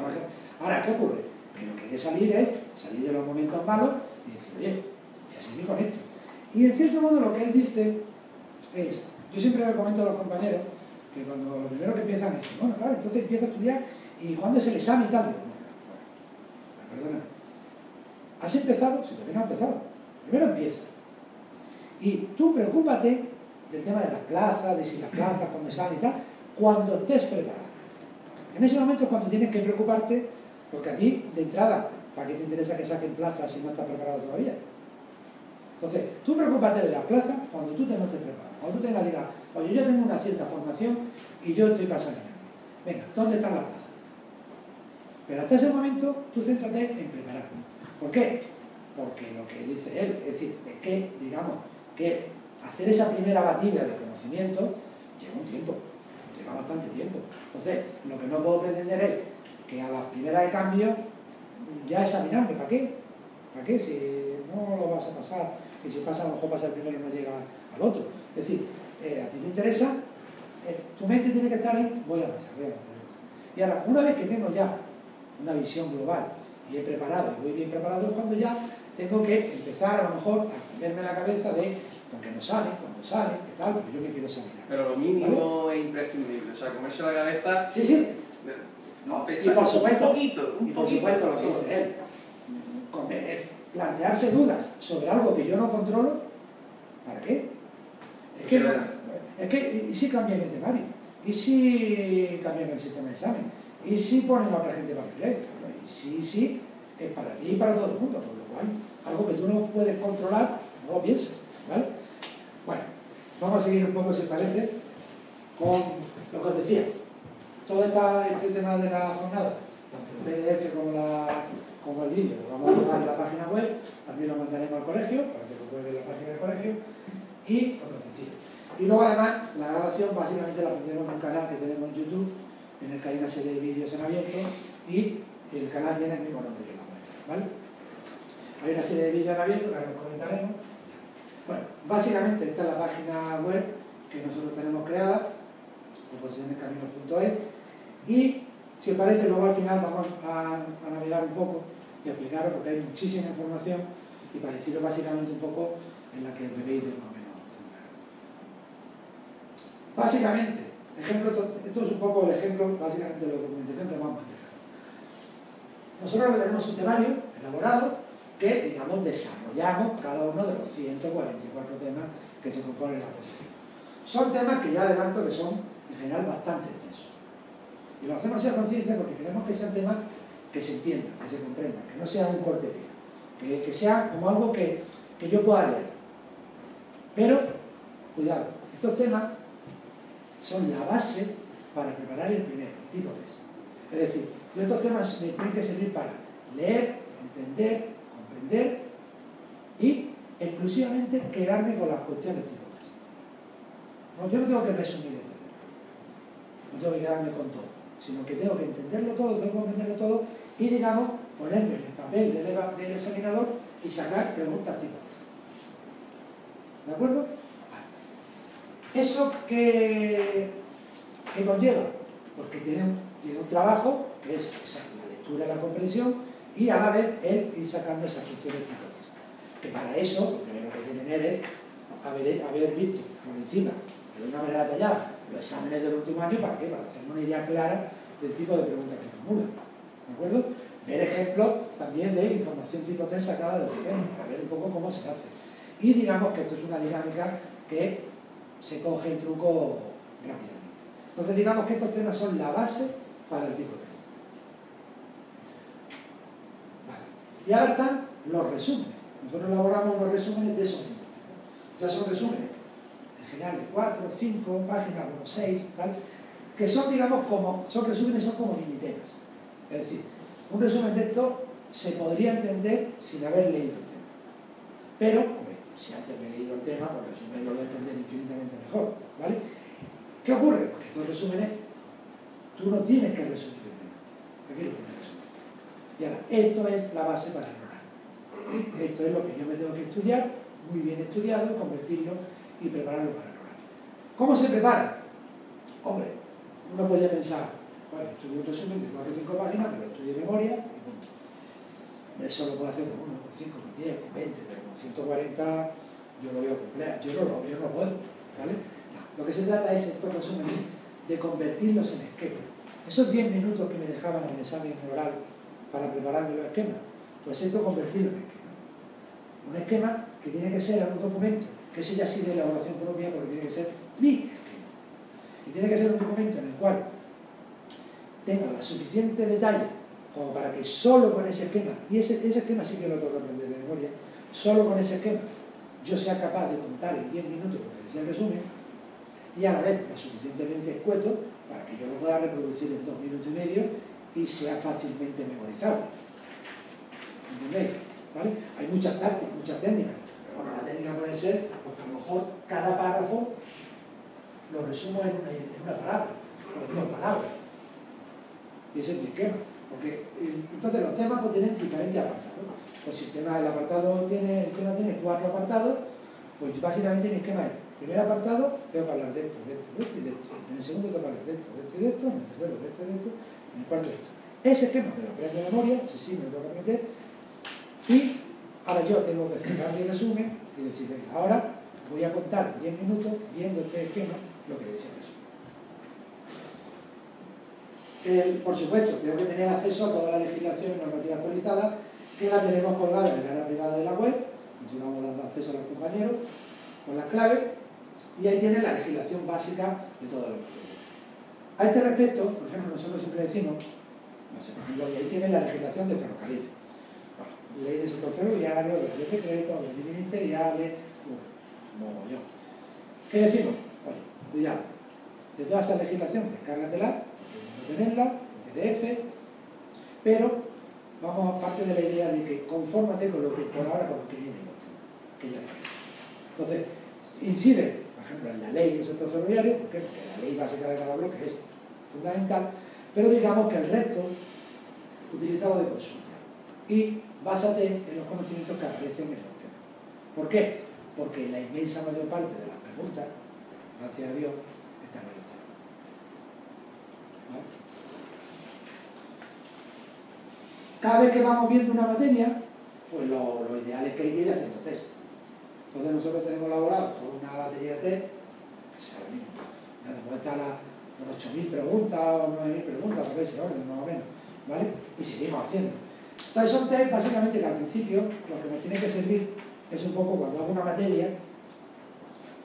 Ahora, ¿qué ocurre? Que lo que hay que salir es salir de los momentos malos y decir, oye, voy a seguir con esto. Y en cierto modo lo que él dice es, yo siempre le comento a los compañeros que cuando lo primero que empiezan es, bueno, claro, entonces empiezo a estudiar y ¿cuándo es el examen y tal? Digo, bueno, perdóname. ¿Has empezado? Si todavía no has empezado. Primero empieza. Y tú preocúpate del tema de las plazas, de si las plazas, cuando salen y tal, cuando estés preparado. En ese momento es cuando tienes que preocuparte, porque a ti, de entrada, ¿para qué te interesa que saquen plazas si no estás preparado todavía? Entonces, tú preocúpate de las plazas cuando tú te no estés preparado. Cuando tú tengas, digas, oye, yo tengo una cierta formación y yo estoy pasando. Venga, ¿dónde están las plazas? Pero hasta ese momento, tú céntrate en preparar. ¿Por qué? Porque lo que dice él, es decir, es que, digamos, que hacer esa primera batida de conocimiento lleva un tiempo, lleva bastante tiempo. Entonces, lo que no puedo pretender es que a las primeras de cambio ya examinarme, ¿para qué? ¿Para qué? Si no lo vas a pasar, y si pasa, a lo mejor pasa el primero y no llega al otro. Es decir, a ti te interesa, tu mente tiene que estar en, voy a avanzar. Y ahora, una vez que tengo ya una visión global y he preparado, y voy bien preparado, es cuando ya tengo que empezar a lo mejor a ponerme la cabeza de lo que no sale, cuando sale, qué tal, porque yo me quiero examinar. Pero lo mínimo, ¿vale?, es imprescindible, o sea, comerse la cabeza... Sí, sí. No, y por supuesto, lo que dice él, plantearse dudas sobre algo que yo no controlo, ¿para qué? Es que, ¿y si cambian el temario? ¿Y si cambian el sistema de examen? ¿Y si ponen a otra gente para el Y si, es para ti y para todo el mundo, por lo cual, algo que tú no puedes controlar, no lo pienses, ¿vale? Bueno, vamos a seguir un poco, si parece, con lo que os decía. Todo este tema de la jornada, tanto el PDF como el vídeo, lo vamos a dejar en la página web, también lo mandaremos al colegio, para que lo puedan ver en la página del colegio, y os lo decía. Y luego además, la grabación básicamente la pondremos en un canal que tenemos en YouTube, en el que hay una serie de vídeos en abierto, y el canal tiene el mismo nombre que la web, ¿vale? Hay una serie de vídeos en abierto que ahora os comentaremos. Bueno, básicamente esta es la página web que nosotros tenemos creada, oposicionescaminos.es, y si os parece, luego al final vamos a navegar un poco y a explicaros, porque hay muchísima información, y para deciros básicamente un poco en la que debéis de más o menos centrar. Básicamente, esto es un poco el ejemplo básicamente de la documentación que vamos a tener. Nosotros tenemos un temario elaborado que, digamos, desarrollamos cada uno de los 144 temas que se componen en la posición. Son temas que ya adelanto que son, en general, bastante extensos. Y lo hacemos así a conciencia porque queremos que sean temas que se entiendan, que se comprendan, que no sea un corte pega, que sea como algo que yo pueda leer. Pero, cuidado, estos temas son la base para preparar el primero, el tipo 3. Es decir, estos temas me tienen que servir para leer, entender, comprender y exclusivamente quedarme con las cuestiones tipo 3. No, yo no tengo que resumir este tema, no tengo que quedarme con todo, sino que tengo que entenderlo todo, tengo que comprenderlo todo y, digamos, ponerme en el papel del examinador y sacar preguntas tipo 3. ¿De acuerdo? ¿Eso qué conlleva? Porque tiene un trabajo que es la lectura y la comprensión y a la vez el ir sacando esas cuestiones tipo 3. Que para eso, lo primero que hay que tener es haber visto por encima, de una manera detallada, los exámenes del último año. ¿Para qué? Para hacer una idea clara del tipo de preguntas que formulan. ¿De acuerdo? Ver ejemplos también de información tipo 3 sacada de pequeños, para ver un poco cómo se hace. Y digamos que esto es una dinámica que se coge el truco rápidamente. Entonces digamos que estos temas son la base para el tipo 3. Vale. Y ahora están los resúmenes. Nosotros elaboramos unos resúmenes de esos mismos temas. Ya son resúmenes, en general de 4, 5 páginas, unos 6, ¿vale? Que son, digamos, son resúmenes, son como mini temas. Es decir, un resumen de esto se podría entender sin haber leído el tema. Pero, hombre, si antes me he leído el tema, pues el resumen lo voy a entender infinitamente mejor, ¿vale? ¿Qué ocurre? Porque estos resúmenes, tú no tienes que resumir el tema. Aquí lo tienes que resumir. Y ahora, esto es la base para el oral. Esto es lo que yo me tengo que estudiar, muy bien estudiado, convertirlo y prepararlo para el oral. ¿Cómo se prepara? Hombre, uno podría pensar, bueno, estudio un resumen de 4 o 5 páginas, pero estudio de memoria y punto. Eso lo puedo hacer con 1, con 5, con 10, con 20, pero con 140 yo lo veo completo, yo no puedo, ¿vale? No, lo que se trata es, estos resúmenes, de convertirlos en esquemas. Esos 10 minutos que me dejaban en el examen oral para prepararme los esquemas, pues esto convertirlo en esquemas. Un esquema que tiene que ser un documento, que ese ya sí de elaboración propia, porque tiene que ser mi esquema. Y tiene que ser un documento en el cual tenga la suficiente detalle como para que solo con ese esquema, y ese esquema sí que lo tengo que aprender de memoria, solo con ese esquema yo sea capaz de contar en 10 minutos lo que decía el resumen, y a la vez lo suficientemente escueto para que yo lo pueda reproducir en 2 minutos y medio y sea fácilmente memorizable. ¿Entendéis? ¿Vale? Hay muchas tácticas, muchas técnicas, pero bueno, la técnica puede ser, pues a lo mejor cada párrafo lo resumo en una palabra, o en 2 palabras. Y ese es mi esquema. Porque, entonces los temas pues, tienen diferentes apartados. Pues si el tema tiene 4 apartados, pues básicamente mi esquema es: primer apartado, tengo que hablar de esto, de esto, de esto y de esto. En el segundo tengo que hablar de esto, de esto y de esto. En el tercero de esto, de esto. En el cuarto de esto. Ese esquema me lo aprendo de memoria, ese sí me lo tengo que aprender. Y ahora yo tengo que cerrar mi resumen y decir, venga, ahora voy a contar en 10 minutos, viendo este esquema, lo que decía el resumen. Por supuesto, tengo que tener acceso a toda la legislación y normativa actualizada, que la tenemos colgada en el área privada de la web. Nos vamos dando acceso a los compañeros con las claves, y ahí tiene la legislación básica de todos los materiales. A este respecto, por ejemplo, nosotros siempre decimos, no sé, por ejemplo, ahí tiene la legislación de ferrocarril. Bueno, ley de sector ferroviario, ley de decreto, ley ministeriales, mogollón. ¿Qué decimos? Oye, cuidado, de toda esa legislación, descárgatela, tenerla, en PDF, pero vamos a parte de la idea de que confórmate con lo que por ahora con lo que viene, que ya está. Entonces, incide, por ejemplo, en la ley del sector ferroviario, ¿por qué? Porque la ley básica de cada bloque es fundamental, pero digamos que el resto, utilízalo de consulta y básate en los conocimientos que aparecen en los temas. ¿Por qué? Porque la inmensa mayor parte de las preguntas, gracias a Dios, están en los temas. ¿Vale? Cada vez que vamos viendo una materia, pues lo ideal es que hay que ir haciendo test. Entonces nosotros tenemos elaborado toda una batería de test, que sea lo mismo. Después están con 8.000 preguntas o 9.000 preguntas, por ese orden, más o menos, ¿vale? Y seguimos haciendo. Entonces son test básicamente que al principio lo que nos tiene que servir es un poco cuando hago una materia,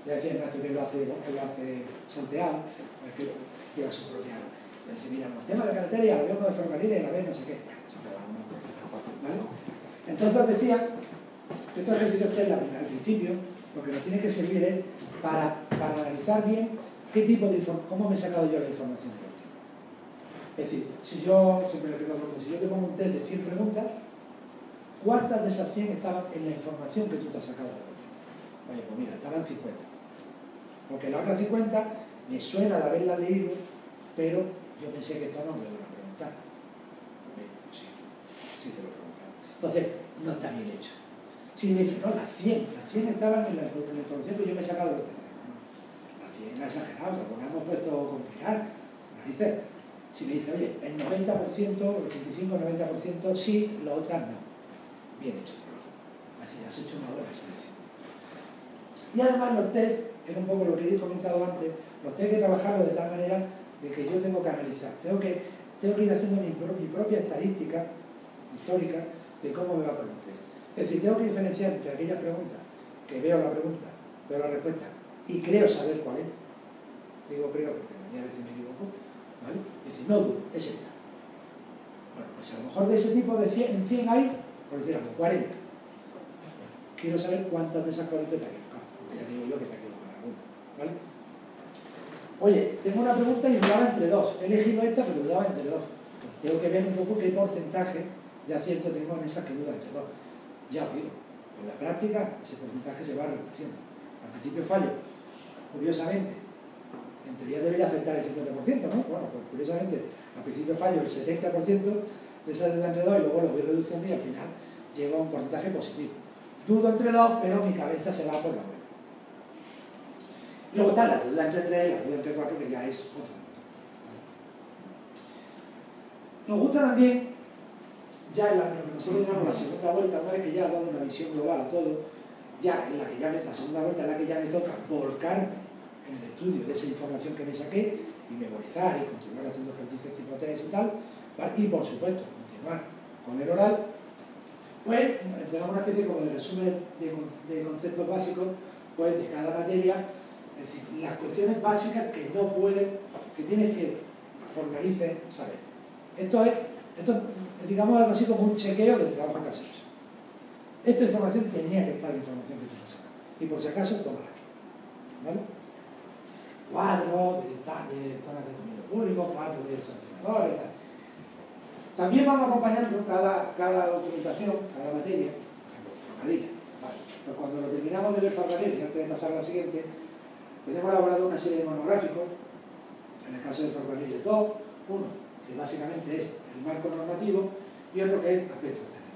ya decía Ignacio que lo hace Santiago, que lleva su propia. Se miran los temas de carretera y a la vez uno de ferrocarril y a la vez no sé qué. ¿Vale? Entonces decía que estos ejercicios test al principio lo que nos tiene que servir es para analizar bien qué tipo de cómo me he sacado yo la información de los temas. Es decir, si yo te pongo un test de 100 preguntas, ¿cuántas de esas 100 estaban en la información que tú te has sacado de los temas? Oye, pues mira, estaban 50. Porque la otra 50 me suena de haberla leído, pero yo pensé que esto no me lo iban a preguntar. Pues sí te lo preguntaron. Entonces, no está bien hecho. Si me dicen, no, las 100 estaban en la información que yo me he sacado de los temas. No, las 100 la exagerado, porque hemos puesto complicar. Narices. Si me dice, oye, el 90%, el 85-90% sí, las otras no. Bien hecho el trabajo. Es decir, has hecho una buena selección. Y además los test, es un poco lo que he comentado antes, los test hay que trabajarlo de tal manera de que yo tengo que analizar. Tengo que ir haciendo mi propia estadística histórica de cómo me va con los test. Es decir, tengo que diferenciar entre aquellas preguntas que veo la pregunta, veo la respuesta y creo saber cuál es. Digo creo porque a veces me equivoco. ¿Vale? Es decir, no dudo, es esta. Bueno, pues a lo mejor de ese tipo de 100, en 100 hay, por decir algo, 40. Bueno, quiero saber cuántas de esas 40 te ha equivocado, porque ya digo yo que te ha equivocado alguna. ¿Vale? Oye, tengo una pregunta y dudaba entre dos. He elegido esta, pero dudaba entre dos. Pues tengo que ver un poco qué porcentaje de acierto tengo en esas que duda entre dos. Ya os digo, con la práctica ese porcentaje se va reduciendo. Al principio fallo, curiosamente. En teoría debería acertar el 50%, ¿no? Bueno, pues curiosamente, al principio fallo el 70% de esas dudas entre dos y luego lo voy reduciendo y al final llego a un porcentaje positivo. Dudo entre dos, pero mi cabeza se va por la buena. Luego está la duda entre 3, la duda entre 4, que ya es otro mundo. Nos gusta también, ya en lo que nosotros llamamos la segunda vuelta, una vez que ya ha dado una visión global a todo, ya en la que la segunda vuelta en la que ya me toca volcarme en el estudio de esa información que me saqué y memorizar y continuar haciendo ejercicios tipo test y tal, ¿vale? Y por supuesto continuar con el oral, pues tenemos una especie como de resumen de conceptos básicos pues, de cada materia, es decir, las cuestiones básicas que no pueden, que tienes que, por narices, saber. Esto es, digamos, algo así como un chequeo del trabajo que has hecho. Esta información tenía que estar en la información que tú has sacado. Y por si acaso, tómala aquí. ¿Vale? Cuadros de zonas de dominio público, cuadros de sancionadores, tal. También vamos acompañando cada documentación, cada materia, por ejemplo, ferrocarril. Vale. Pero cuando lo terminamos de ver ferrocarril, y antes de pasar a la siguiente, tenemos elaborado una serie de monográficos, en el caso de ferrocarriles 2, uno que básicamente es el marco normativo y otro que es aspectos técnicos.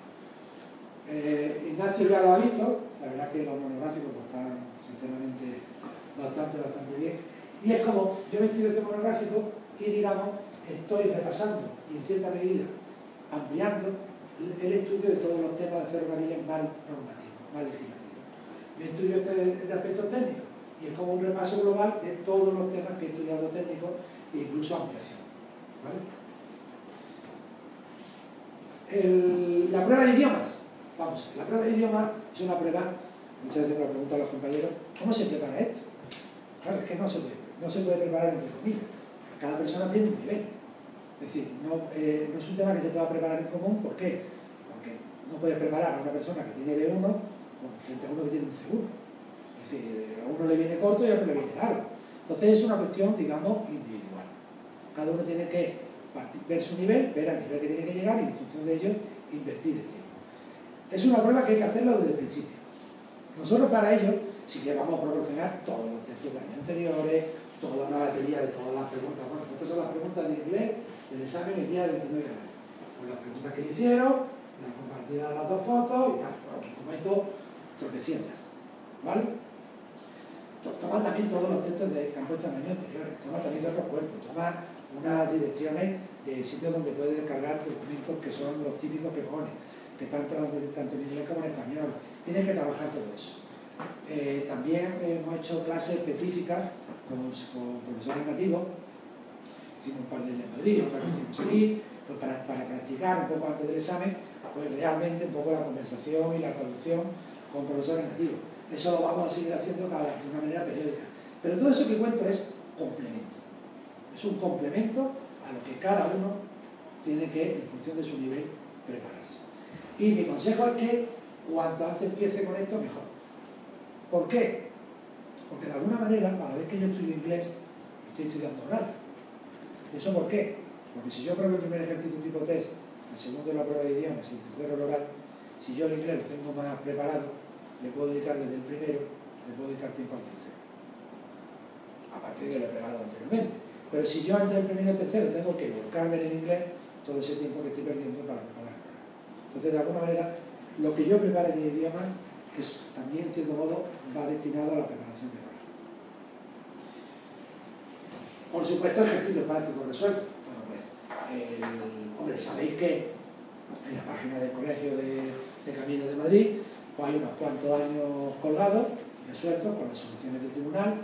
Ignacio ya lo ha visto, la verdad que los monográficos pues, están sinceramente bastante bien. Y es como, yo he estudiado este monográfico y digamos, estoy repasando y en cierta medida ampliando el estudio de todos los temas de ferrocarriles más normativos, más legislativos. Mi estudio de aspectos técnicos y es como un repaso global de todos los temas que he estudiado técnicos e incluso ampliación. ¿Vale? La prueba de idiomas. Vamos, la prueba de idiomas es una prueba, muchas veces me lo preguntan los compañeros, ¿cómo se prepara esto? Claro, es que no se puede preparar entre comillas. Cada persona tiene un nivel. Es decir, no es un tema que se pueda preparar en común. ¿Por qué? Porque no puedes preparar a una persona que tiene B1 frente a uno que tiene un C1. Es decir, a uno le viene corto y a otro le viene largo. Entonces es una cuestión, digamos, individual. Cada uno tiene que ver su nivel, ver al nivel que tiene que llegar y en función de ello invertir el tiempo. Es una prueba que hay que hacerlo desde el principio. Nosotros para ello sí que vamos a proporcionar todos los textos de años anteriores, toda una batería de todas las preguntas. Bueno, estas son las preguntas de inglés del examen el día 29 de mayo. Pues las preguntas que le hicieron, la compartida de las dos fotos y tal. Bueno, documento tropecientas. ¿Vale? Toma también todos los textos que han puesto en años anteriores, toma también de otros cuerpos, toma unas direcciones de sitios donde puede descargar documentos que son los típicos que pone, que están tanto en inglés como en español. Tienes que trabajar todo eso. También hemos hecho clases específicas con profesores nativos, hicimos un par de ellas en Madrid, otras que hicimos aquí, pues para practicar un poco antes del examen, pues realmente un poco la conversación y la traducción con profesores nativos. Eso lo vamos a seguir haciendo de una manera periódica. Pero todo eso que cuento es complemento. Es un complemento a lo que cada uno tiene que, en función de su nivel, prepararse. Y mi consejo es que cuanto antes empiece con esto, mejor. ¿Por qué? Porque de alguna manera, a la vez que yo estudio inglés, estoy estudiando oral. ¿Eso por qué? Porque si yo pruebo el primer ejercicio tipo test, el segundo la prueba de idiomas y el tercero el oral, si yo el inglés lo tengo más preparado, le puedo dedicar desde el primero, le puedo dedicar tiempo al tercero. Aparte de que lo he preparado anteriormente. Pero si yo entre el primero y el tercero tengo que volcarme en el inglés, todo ese tiempo que estoy perdiendo para prepararlo. Entonces, de alguna manera, lo que yo prepare de idiomas es también, en cierto modo, va destinado a la preparación de oral. Por supuesto, ejercicios prácticos resueltos. Bueno, pues, hombre, sabéis que en la página del Colegio de Caminos de Madrid pues hay unos cuantos años colgados, resueltos con las soluciones del tribunal.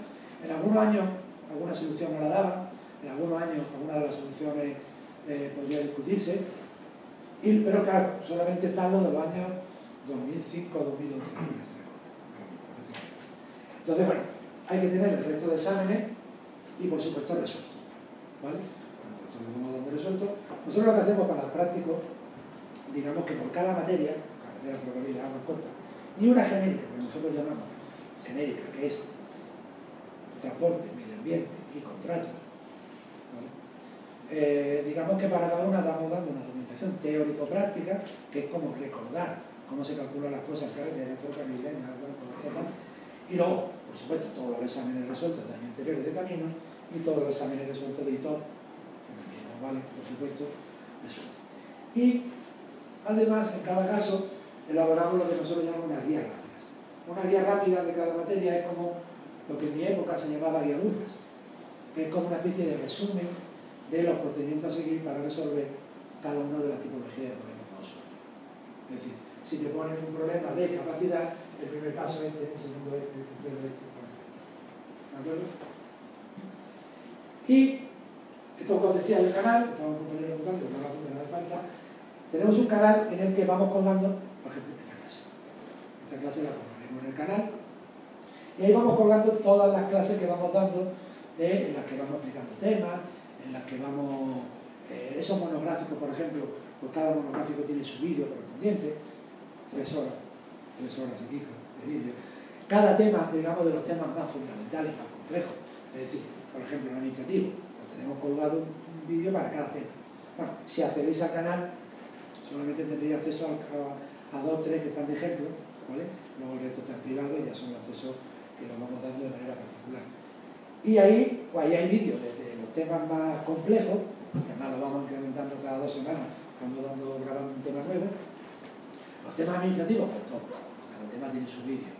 En algunos años alguna solución no la daban, en algunos años alguna de las soluciones podría discutirse, pero claro, solamente están los de los años 2005 o 2011. Entonces, bueno, hay que tener el resto de exámenes y por supuesto resueltos. ¿Vale? Bueno, pues esto lo vamos dando resuelto. Nosotros lo que hacemos para el práctico, digamos que por cada materia, carretera, ferrocarril, aguas cortas, y una genérica, que nosotros llamamos genérica, que es transporte, medio ambiente y contratos, ¿vale? Digamos que para cada una vamos dando una documentación teórico-práctica, que es como recordar cómo se calculan las cosas en carretera, ferrocarril, en aguas cortas, y luego, por supuesto, todos los exámenes resueltos de años anteriores de camino y todos los exámenes resueltos de ITOR, ¿vale? Por supuesto, resueltos. Y además, en cada caso, elaboramos lo que nosotros llamamos unas guías rápidas. Una guía rápida de cada materia es como lo que en mi época se llamaba guía Burgas, que es como una especie de resumen de los procedimientos a seguir para resolver cada una de las tipologías de problemas que resuelven. Es decir, si te ponen un problema de capacidad, el primer paso es este, el segundo este, el tercero este, el cuarto este. ¿De acuerdo? Y esto os decía del canal, estaba un compañero contando, no hace falta. Tenemos un canal en el que vamos colgando por ejemplo, esta clase. Esta clase la colgaremos en el canal. Y ahí vamos colgando todas las clases que vamos dando, en las que vamos explicando temas, en las que vamos... esos monográficos, por ejemplo, pues cada monográfico tiene su vídeo correspondiente, 3 horas y pico de vídeo. Cada tema, digamos, de los temas más fundamentales, más complejos. Es decir, por ejemplo, en administrativo, pues tenemos colgado un vídeo para cada tema. Bueno, si accedéis al canal, solamente tendréis acceso a 2 o 3 que están de ejemplo, ¿vale? Luego el resto está en privado y ya son accesos que los vamos dando de manera particular. Y ahí, pues ahí hay vídeos desde los temas más complejos, que además los vamos incrementando cada 2 semanas, vamos grabando un tema nuevo. Los temas administrativos, pues todos, cada tema tiene su vídeo.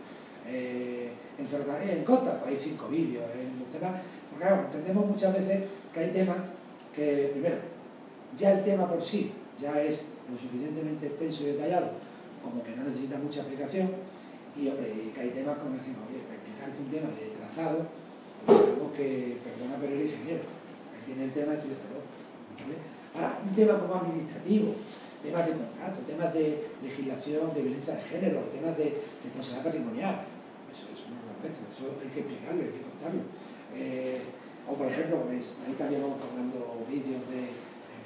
En Costa, pues hay 5 vídeos. En los temas, porque claro, entendemos muchas veces que hay temas que, primero, ya el tema por sí ya es lo suficientemente extenso y detallado como que no necesita mucha explicación, y hombre, que hay temas como decimos, oye, para explicarte un tema de trazado, pues digamos que, perdona, pero eres ingeniero, ahí tiene el tema, estudiatelo, ¿vale? Ahora, un tema como administrativo, temas de contrato, temas de legislación, de violencia de género, temas de responsabilidad patrimonial, eso no es lo nuestro, eso hay que explicarlo, hay que contarlo. O por ejemplo, pues ahí también vamos colgando vídeos de,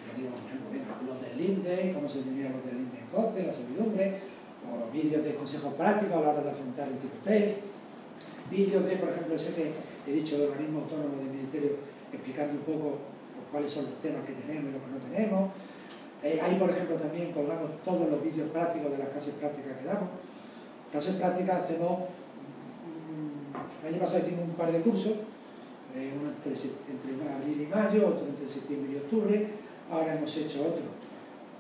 por ejemplo, los del LINDE, cómo se determinan los del LINDE en coste, la servidumbre, o vídeos de consejos prácticos a la hora de afrontar el tipo test, vídeos de, por ejemplo, ese que he dicho del organismo autónomo del Ministerio, explicando un poco cuáles son los temas que tenemos y los que no tenemos. Ahí, por ejemplo, también colgamos todos los vídeos prácticos de las clases prácticas que damos. Clases prácticas hacemos, el año pasado hicimos un par de cursos, uno entre abril y mayo, otro entre septiembre y octubre. Ahora hemos hecho otro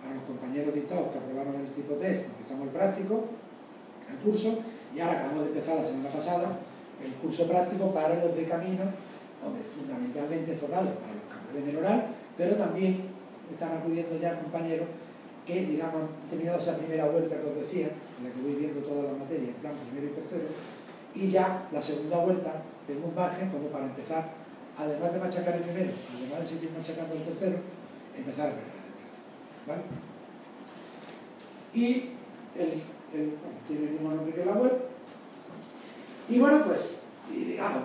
a los compañeros dictados que aprobaron el tipo test, empezamos el práctico, el curso, y ahora acabamos de empezar la semana pasada el curso práctico para los de camino, hombre, fundamentalmente enfocado para los que aprueben el oral, pero también están acudiendo ya compañeros que, digamos, han terminado esa primera vuelta que os decía, en la que voy viendo todas las materias, en plan primero y tercero, y ya la segunda vuelta tengo un margen como para empezar, además de machacar el primero, además de seguir machacando el tercero, empezar a preparar el práctico, ¿vale? Y bueno, tiene el mismo nombre que la web. Y bueno, pues, digamos,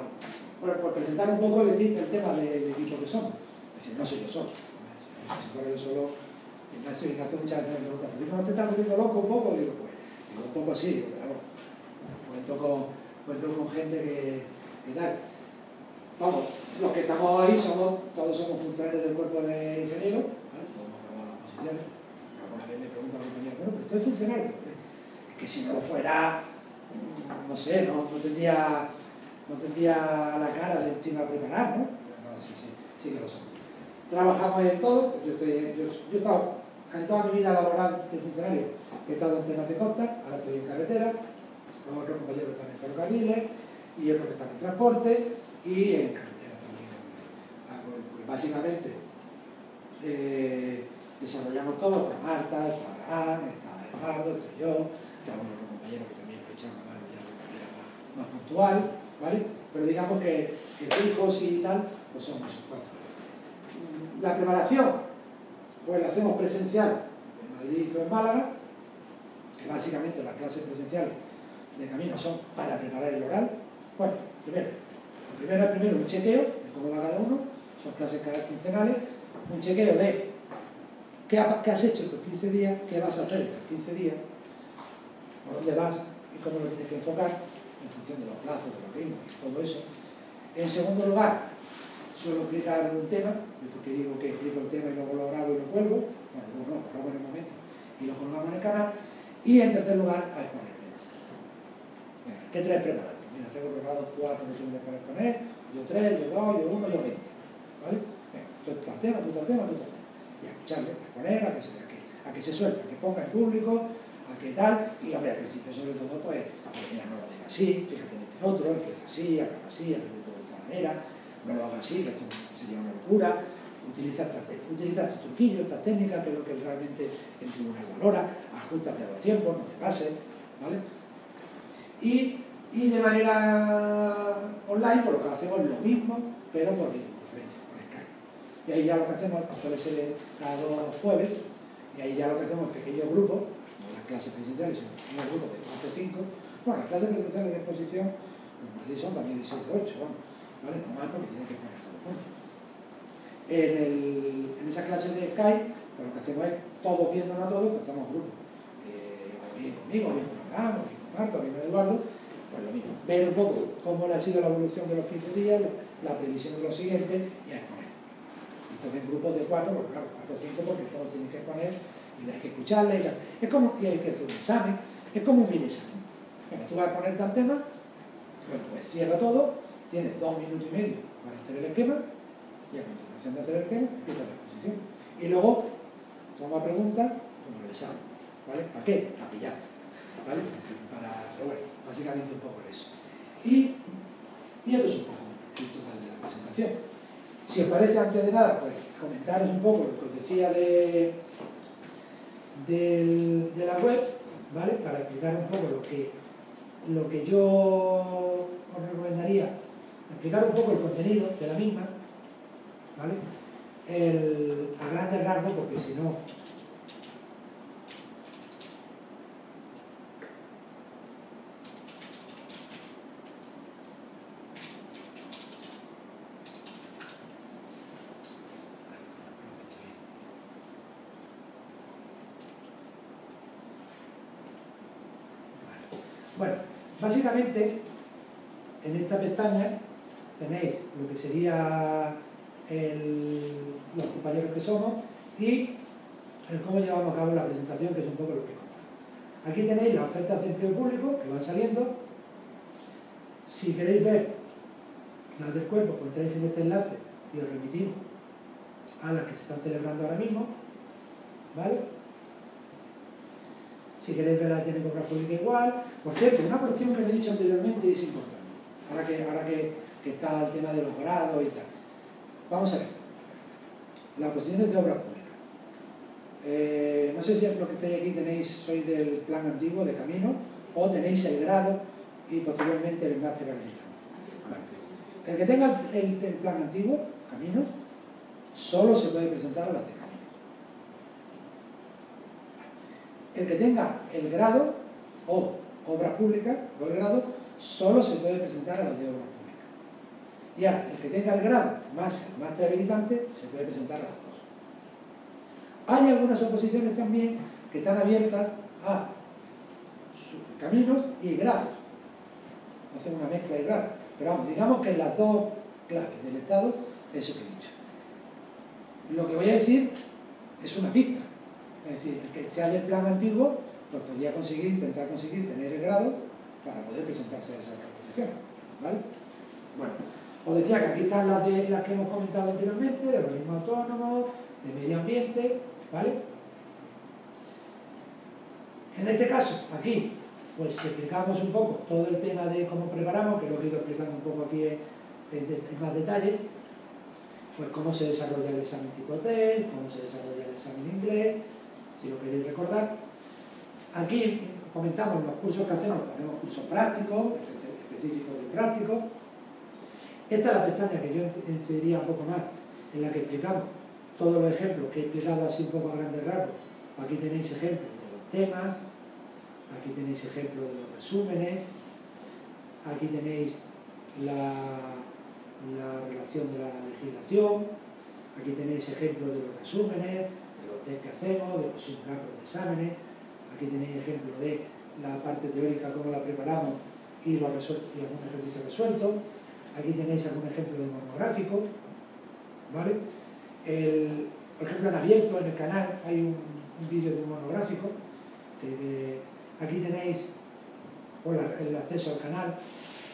por presentar un poco el tema del equipo que somos. Es decir, no soy yo solo. Si fuera yo solo, Ignacio muchas veces me pregunta, ¿pero no te estás volviendo loco un poco? Digo, pues, un poco sí, pero vamos, cuento con gente que tal. Vamos, los que estamos ahí todos somos funcionarios del cuerpo de ingenieros, ¿vale? Todos hemos aprobado las posiciones. Alguna vez me preguntan los compañeros, bueno, pero estoy funcionario. Es que si no lo fuera, no sé, no tendría la cara de encima preparar, ¿no? No, sí que lo somos. Trabajamos en todo, yo he estado casi toda mi vida laboral de funcionario, he estado en temas de costa, ahora estoy en carretera, luego otros compañeros están en ferrocarriles, y otros que están en transporte, y en carretera también. Pues básicamente desarrollamos todo, está Marta, está Abraham, está Eduardo, estoy yo, está unos compañeros que también nos echan la mano ya de manera más puntual, ¿vale? Pero digamos que fijos y tal, pues somos esos 4. La preparación, pues la hacemos presencial en Madrid o en Málaga, que básicamente las clases presenciales de camino son para preparar el oral. Bueno, primero un chequeo de cómo va cada uno, son clases cada quincenales, un chequeo de qué has hecho estos 15 días, qué vas a hacer estos 15 días, por dónde vas y cómo lo tienes que enfocar en función de los plazos, de los ritmos y todo eso. En segundo lugar, suelo explicar un tema, esto que digo que explico el tema y luego lo grabo y lo cuelgo, bueno, luego no, lo grabo en el momento y lo colgamos en el canal. Y en tercer lugar, a exponer temas. ¿Qué traes preparado? Mira, tengo preparados 4 resúmenes para exponer, yo 3, yo 2, yo 1, yo 20. ¿Vale? Venga, tú tal tema. Y a escucharle, a exponer, a que se suelte, a que ponga en público, a que tal. Y hombre, al principio sobre todo, pues, mira, no lo digas así, fíjate en este otro, empieza así, acaba así, aprende todo de esta manera, no lo hagas así, que esto sería una locura. Utiliza estos truquillos, estas técnicas, que es lo que realmente el tribunal valora, ajustate a los tiempos, no te pases, ¿vale? Y de manera online, pues lo que hacemos es lo mismo, pero por videoconferencia, por Skype. Y ahí ya lo que hacemos, suele ser cada 2 jueves, y ahí ya lo que hacemos es pequeños grupos, no las clases presenciales, sino un grupo de 4 o 5. Bueno, las clases presenciales de exposición en Madrid son también de 6 o 8, vamos, ¿vale? No más porque tienen que poner todo junto. En esa clase de Skype, pues lo que hacemos es todos viéndonos a todos, pues estamos en grupos. O bien conmigo, o bien con Abraham, o bien con Marco, o bien con Eduardo, pues lo mismo. Ver un poco cómo ha sido la evolución de los 15 días, la previsión de los siguientes y a exponer. Entonces en grupos de 4, pues claro, 4 o 5 porque todos tienen que exponer y hay que escucharle y hay que hacer un examen, es como un mini examen. Venga, tú vas a ponerte al tema, bueno, pues cierra todo, tienes 2 minutos y medio para hacer el esquema y a continuación de hacer el esquema empieza la exposición. Y luego toma preguntas como el examen, ¿vale? ¿Para qué? Para pillarte, ¿vale? Pero bueno, básicamente un poco eso. Y esto es un poco el total de la presentación. Si os parece, antes de nada, pues comentaros un poco lo que os decía de la web, ¿vale? Para explicar un poco lo que yo os recomendaría, explicar un poco el contenido de la misma, ¿vale? A grandes rasgos, porque si no... Bueno, básicamente en esta pestaña tenéis lo que sería los compañeros que somos y el cómo llevamos a cabo la presentación, que es un poco lo que contamos. Aquí tenéis las ofertas de empleo público que van saliendo. Si queréis ver las del cuerpo, pues entráis en este enlace y os remitimos a las que se están celebrando ahora mismo, ¿vale? Si queréis ver la tiene que obra pública igual. Por cierto, una cuestión que me he dicho anteriormente y es importante, ahora que está el tema de los grados y tal. Vamos a ver, las cuestiones de obra pública. No sé si es lo que estoy aquí, sois del plan antiguo de camino, o tenéis el grado y posteriormente el máster habilitante. Bueno, el que tenga el plan antiguo, camino, solo se puede presentar a las de camino. El que tenga el grado o obra pública, o el grado, solo se puede presentar a las de obra pública. Y ahora, el que tenga el grado más el máster habilitante, se puede presentar a las dos. Hay algunas oposiciones también que están abiertas a caminos y grados. Hacen una mezcla y rara. Pero vamos, digamos que en las dos claves del Estado, eso que he dicho. Lo que voy a decir es una pista. Es decir, el que sea del plan antiguo, pues podría intentar conseguir tener el grado para poder presentarse a esa oposición. ¿Vale? Bueno, os decía que aquí están las que hemos comentado anteriormente, de organismo autónomo, de medio ambiente, ¿vale? En este caso, aquí, pues explicamos un poco todo el tema de cómo preparamos, que lo he ido explicando un poco aquí en más detalle, pues cómo se desarrolla el examen tipo test, cómo se desarrolla el examen inglés, si lo queréis recordar. Aquí comentamos los cursos que hacemos cursos prácticos, específicos de prácticos. Esta es la pestaña que yo incidiría un poco más, en la que explicamos todos los ejemplos que he explicado así un poco a grandes rasgos. Aquí tenéis ejemplos de los temas, aquí tenéis ejemplos de los resúmenes, aquí tenéis la relación de la legislación, aquí tenéis ejemplos de los resúmenes, de los test que hacemos, de los simulacros de exámenes, aquí tenéis ejemplos de la parte teórica, cómo la preparamos y algún ejercicio resuelto. Aquí tenéis algún ejemplo de monográfico, ¿vale? Por ejemplo, en abierto, en el canal, hay un vídeo de un monográfico. Aquí tenéis el acceso al canal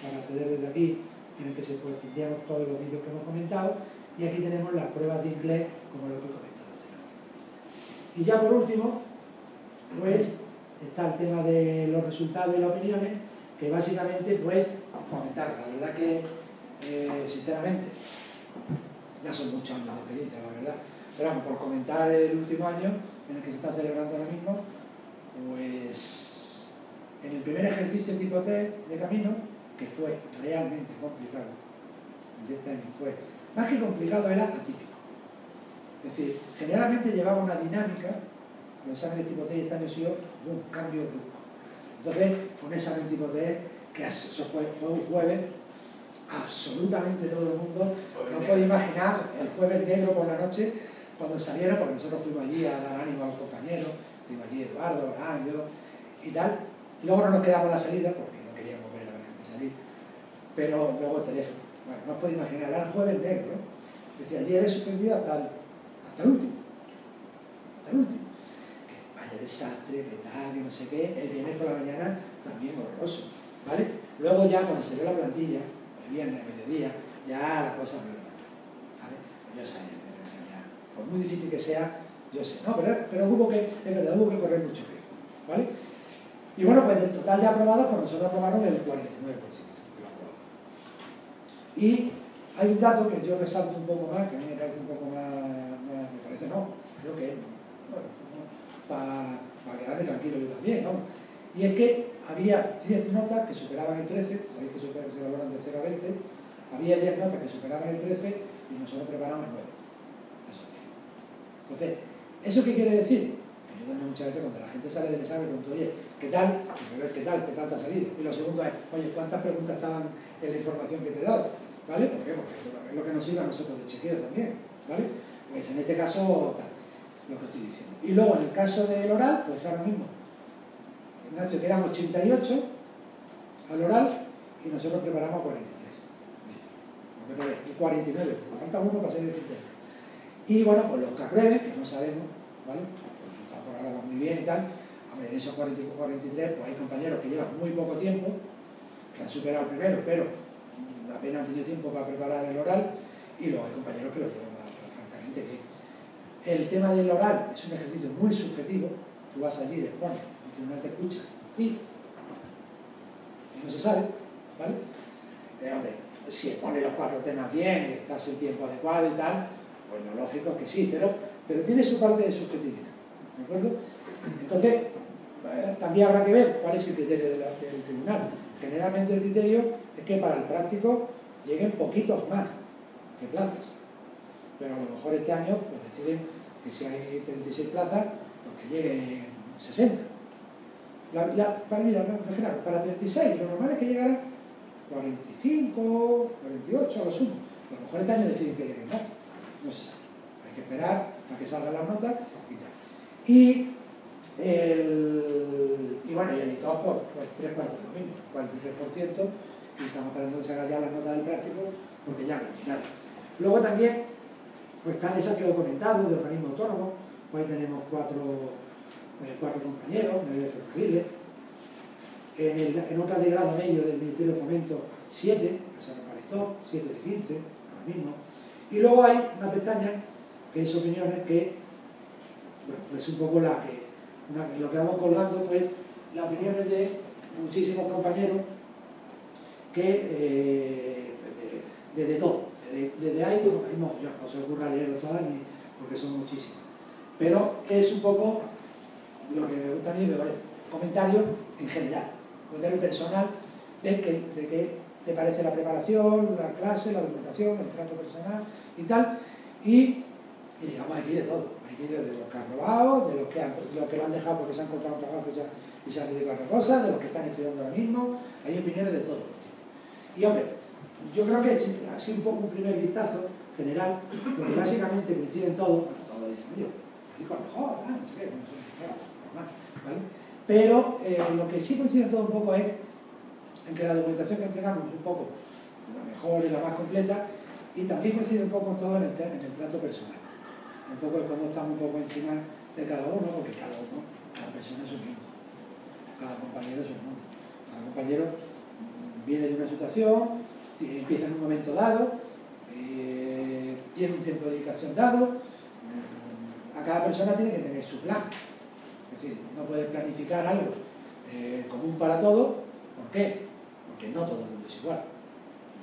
para acceder desde aquí, en el que se tendríamos todos los vídeos que hemos comentado. Y aquí tenemos las pruebas de inglés, como lo que he comentado anteriormente. Y ya por último, pues, está el tema de los resultados y las opiniones, que básicamente, pues, comentar. La verdad que, sinceramente, ya son muchos años de experiencia, la verdad. Pero vamos, por comentar el último año en el que se está celebrando ahora mismo, pues, en el primer ejercicio tipo test de camino, que fue realmente complicado, el de este año fue, más que complicado, era atípico. Es decir, generalmente llevaba una dinámica los exámenes tipo T este año ha sido un cambio brusco. Entonces, fue un examen tipo T que eso fue un jueves, absolutamente todo el mundo, no puede imaginar el jueves negro por la noche, cuando salieron, porque nosotros fuimos allí a dar ánimo a los compañeros, fuimos allí Eduardo, Abraham, yo y tal. Luego no nos quedamos a la salida, porque no queríamos ver a la gente salir, pero luego el teléfono. Bueno, no os podéis imaginar, era el jueves negro, ¿no? Decía, ayer he suspendido hasta el último. Hasta el último. Que vaya desastre, que tal, que no sé qué. El viernes por la mañana también horroroso, ¿vale? Luego ya cuando se dio la plantilla, el viernes a mediodía, ya la cosa no era tan mal, ¿vale? Yo sé, por muy difícil que sea, yo sé, no, pero hubo que, es verdad, hubo que correr mucho riesgo, ¿vale? Y bueno, pues del total de aprobados, pues nosotros aprobaron el 49% de los aprobados. Y hay un dato que yo resalto un poco más, que a mí me parece un poco más me parece no, creo que, bueno, para quedarme tranquilo yo también, ¿no? Y es que había 10 notas que superaban el 13, sabéis que se valoran de 0 a 20, había 10 notas que superaban el 13 y nosotros preparamos 9. Entonces, ¿eso qué quiere decir? Que yo también muchas veces cuando la gente sale del examen pregunto, oye, ¿qué tal? ¿Qué tal te ha salido? Y lo segundo es, oye, ¿cuántas preguntas estaban en la información que te he dado? ¿Vale? ¿Por qué? Porque es lo que nos sirve a nosotros de chequeo también, ¿vale? Pues en este caso, tal, lo que estoy diciendo. Y luego en el caso del oral, pues ahora mismo, Ignacio, quedan 88 al oral y nosotros preparamos 43. Y 49, falta uno para ser el 50. Y bueno, pues los que aprueben, que no sabemos, ¿vale? Pues por ahora va muy bien y tal. Hombre, en esos 43, pues hay compañeros que llevan muy poco tiempo, que han superado el primero, pero apenas han tenido tiempo para preparar el oral, y luego hay compañeros que lo llevan más, francamente bien. El tema del oral es un ejercicio muy subjetivo. Tú vas allí, le pones, el tribunal te escucha y no se sabe, ¿vale? Hombre, si expone los 4 temas bien y estás el tiempo adecuado y tal, pues lo lógico es que sí, pero tiene su parte de subjetividad, ¿de acuerdo? Entonces, también habrá que ver cuál es el criterio del tribunal. Generalmente el criterio es que para el práctico lleguen poquitos más que plazas, pero a lo mejor este año pues deciden que si hay 36 plazas, pues que lleguen 60. Para 36, lo normal es que llegaran 45, 48 a lo sumo. A lo mejor este año deciden que lleguen más, no se sabe. Hay que esperar a que salgan las notas y tal. Y bueno, y el ITOP, pues 3 cuartos de lo mismo, 43%, y estamos esperando que salgan ya las notas del práctico, porque ya han terminado. Luego también, pues están esas que os he comentado, de organismo autónomo, pues ahí tenemos 4 compañeros, en el de ferrocarriles, en otra de grado medio del Ministerio de Fomento, 7, que se repartó, 7 de 15, ahora mismo. Y luego hay una pestaña, que es opiniones, que, bueno, pues un poco lo que vamos colgando, pues, las opiniones de muchísimos compañeros que, desde todo, desde ahí, no os ocurra leer todas, porque son muchísimas. Pero es un poco lo que me gusta a mí, comentarios en general, comentario personal de qué te parece la preparación, la clase, la documentación, el trato personal y tal, y digamos aquí de todo, aquí desde los que han robado, de los que lo han dejado porque se han encontrado un trabajo y se han dedicado a otra cosa, de los que están estudiando ahora mismo, hay opiniones de todos los tipos. Y hombre, yo creo que ha sido un poco un primer vistazo general, porque básicamente coinciden todos dicen, oye, digo a lo mejor, no sé qué, normal, ¿vale? Pero lo que sí coincide todo un poco es en que la documentación que entregamos es un poco la mejor y la más completa, y también coincide un poco todo en el trato personal, un poco de cómo estamos un poco encima de cada uno, porque cada persona es un mundo, cada compañero es un mundo, cada compañero viene de una situación, empieza en un momento dado, tiene un tiempo de dedicación dado, a cada persona tiene que tener su plan. Es decir, no puedes planificar algo común para todos. ¿Por qué? Porque no todo el mundo es igual.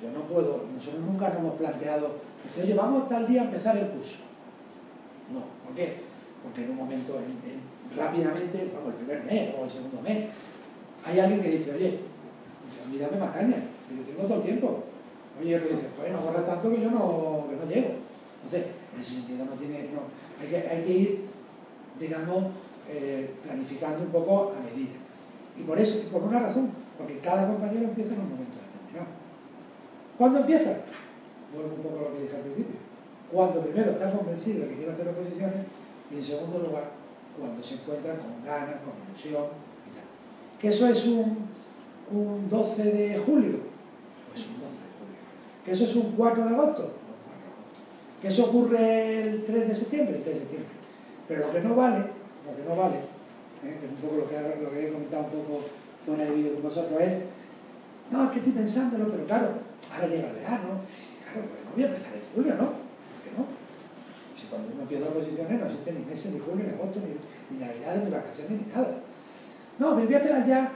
Yo no puedo, nosotros nunca nos hemos planteado, oye, vamos tal día a empezar el curso. No, ¿por qué? Porque en un momento, rápidamente, vamos, el primer mes o el segundo mes, hay alguien que dice, oye, a mí dame más caña, que yo tengo todo el tiempo. Oye, pero dice, pues no corras tanto que yo no llego. Entonces, en ese sentido hay que ir, digamos, planificando un poco a medida. Y por eso, por una razón, porque cada compañero empieza en un momento determinado. ¿Cuándo empieza? Vuelvo un poco a lo que dije al principio. Cuando primero está convencido de que quiere hacer oposiciones y en segundo lugar, cuando se encuentran con ganas, con ilusión y tal. ¿Que eso es un 12 de julio? Pues un 12 de julio. ¿Que eso es un 4 de agosto? Pues un 4 de agosto. ¿Que eso ocurre el 3 de septiembre? El 3 de septiembre. Pero lo que no vale, que es un poco lo que he comentado un poco fuera de vídeo con vosotros, es no, es que estoy pensándolo, pero claro, ahora llega el verano, claro, pues no voy a empezar en julio, ¿no? ¿Por qué no? Si cuando uno empieza oposiciones no existe ni meses, ni julio, ni agosto, ni navidades, ni vacaciones, ni nada. No, me voy a esperar ya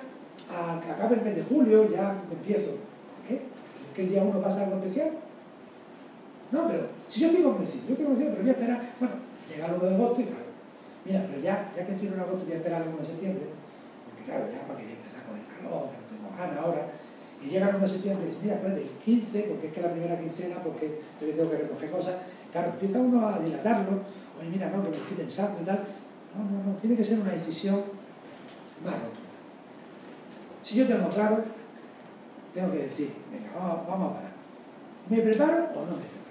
a que acabe el mes de julio, ya empiezo. ¿Por qué? ¿Es que el día 1 pasa algo especial? No, pero si yo estoy convencido, pero voy a esperar, bueno, llega el 1 de agosto y claro, mira, pero ya que estoy en agosto voy a esperar el 1 de septiembre, porque claro, ya para que voy a empezar con el calor, que no tengo ganas ahora. Y llega el 1 de septiembre y dice, mira, espérate, el 15, porque es que la primera quincena, porque yo tengo que recoger cosas. Claro, empieza uno a dilatarlo, oye, mira, no, que me estoy pensando y tal. No, tiene que ser una decisión más rotunda. Si yo tengo claro, tengo que decir, venga, vamos a parar. ¿Me preparo o no me preparo?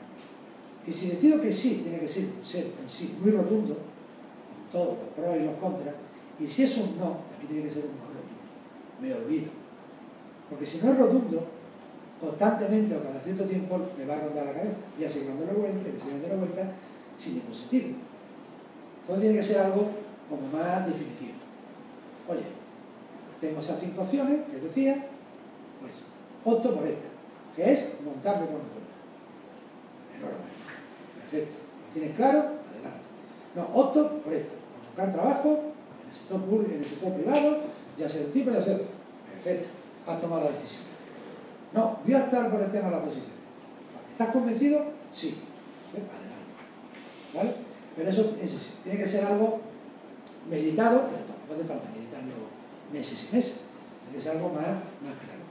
Y si decido que sí, tiene que ser un sí muy rotundo, con todos los pros y los contras, y si es un no, también tiene que ser un no rotundo. Me olvido. Porque si no es rotundo, constantemente o cada cierto tiempo me va a rondar la cabeza. Y así dándole vuelta, sin ningún sentido. Todo tiene que ser algo como más definitivo. Oye, tengo esas 5 opciones que decía, pues opto por esta, que es montarme por mi cuenta. Enhorabuena. Perfecto. ¿Lo tienes claro? Adelante. No, opto por esto, por buscar trabajo en el sector público, en el sector privado, ya sea un tipo, ya sea otro. Perfecto. Has tomado la decisión. No, voy a optar por el tema de la oposición. ¿Estás convencido? Sí. Adelante. ¿Vale? Pero eso es así. Tiene que ser algo meditado, pero tampoco hace falta meditarlo meses y meses. Tiene que ser algo más claro.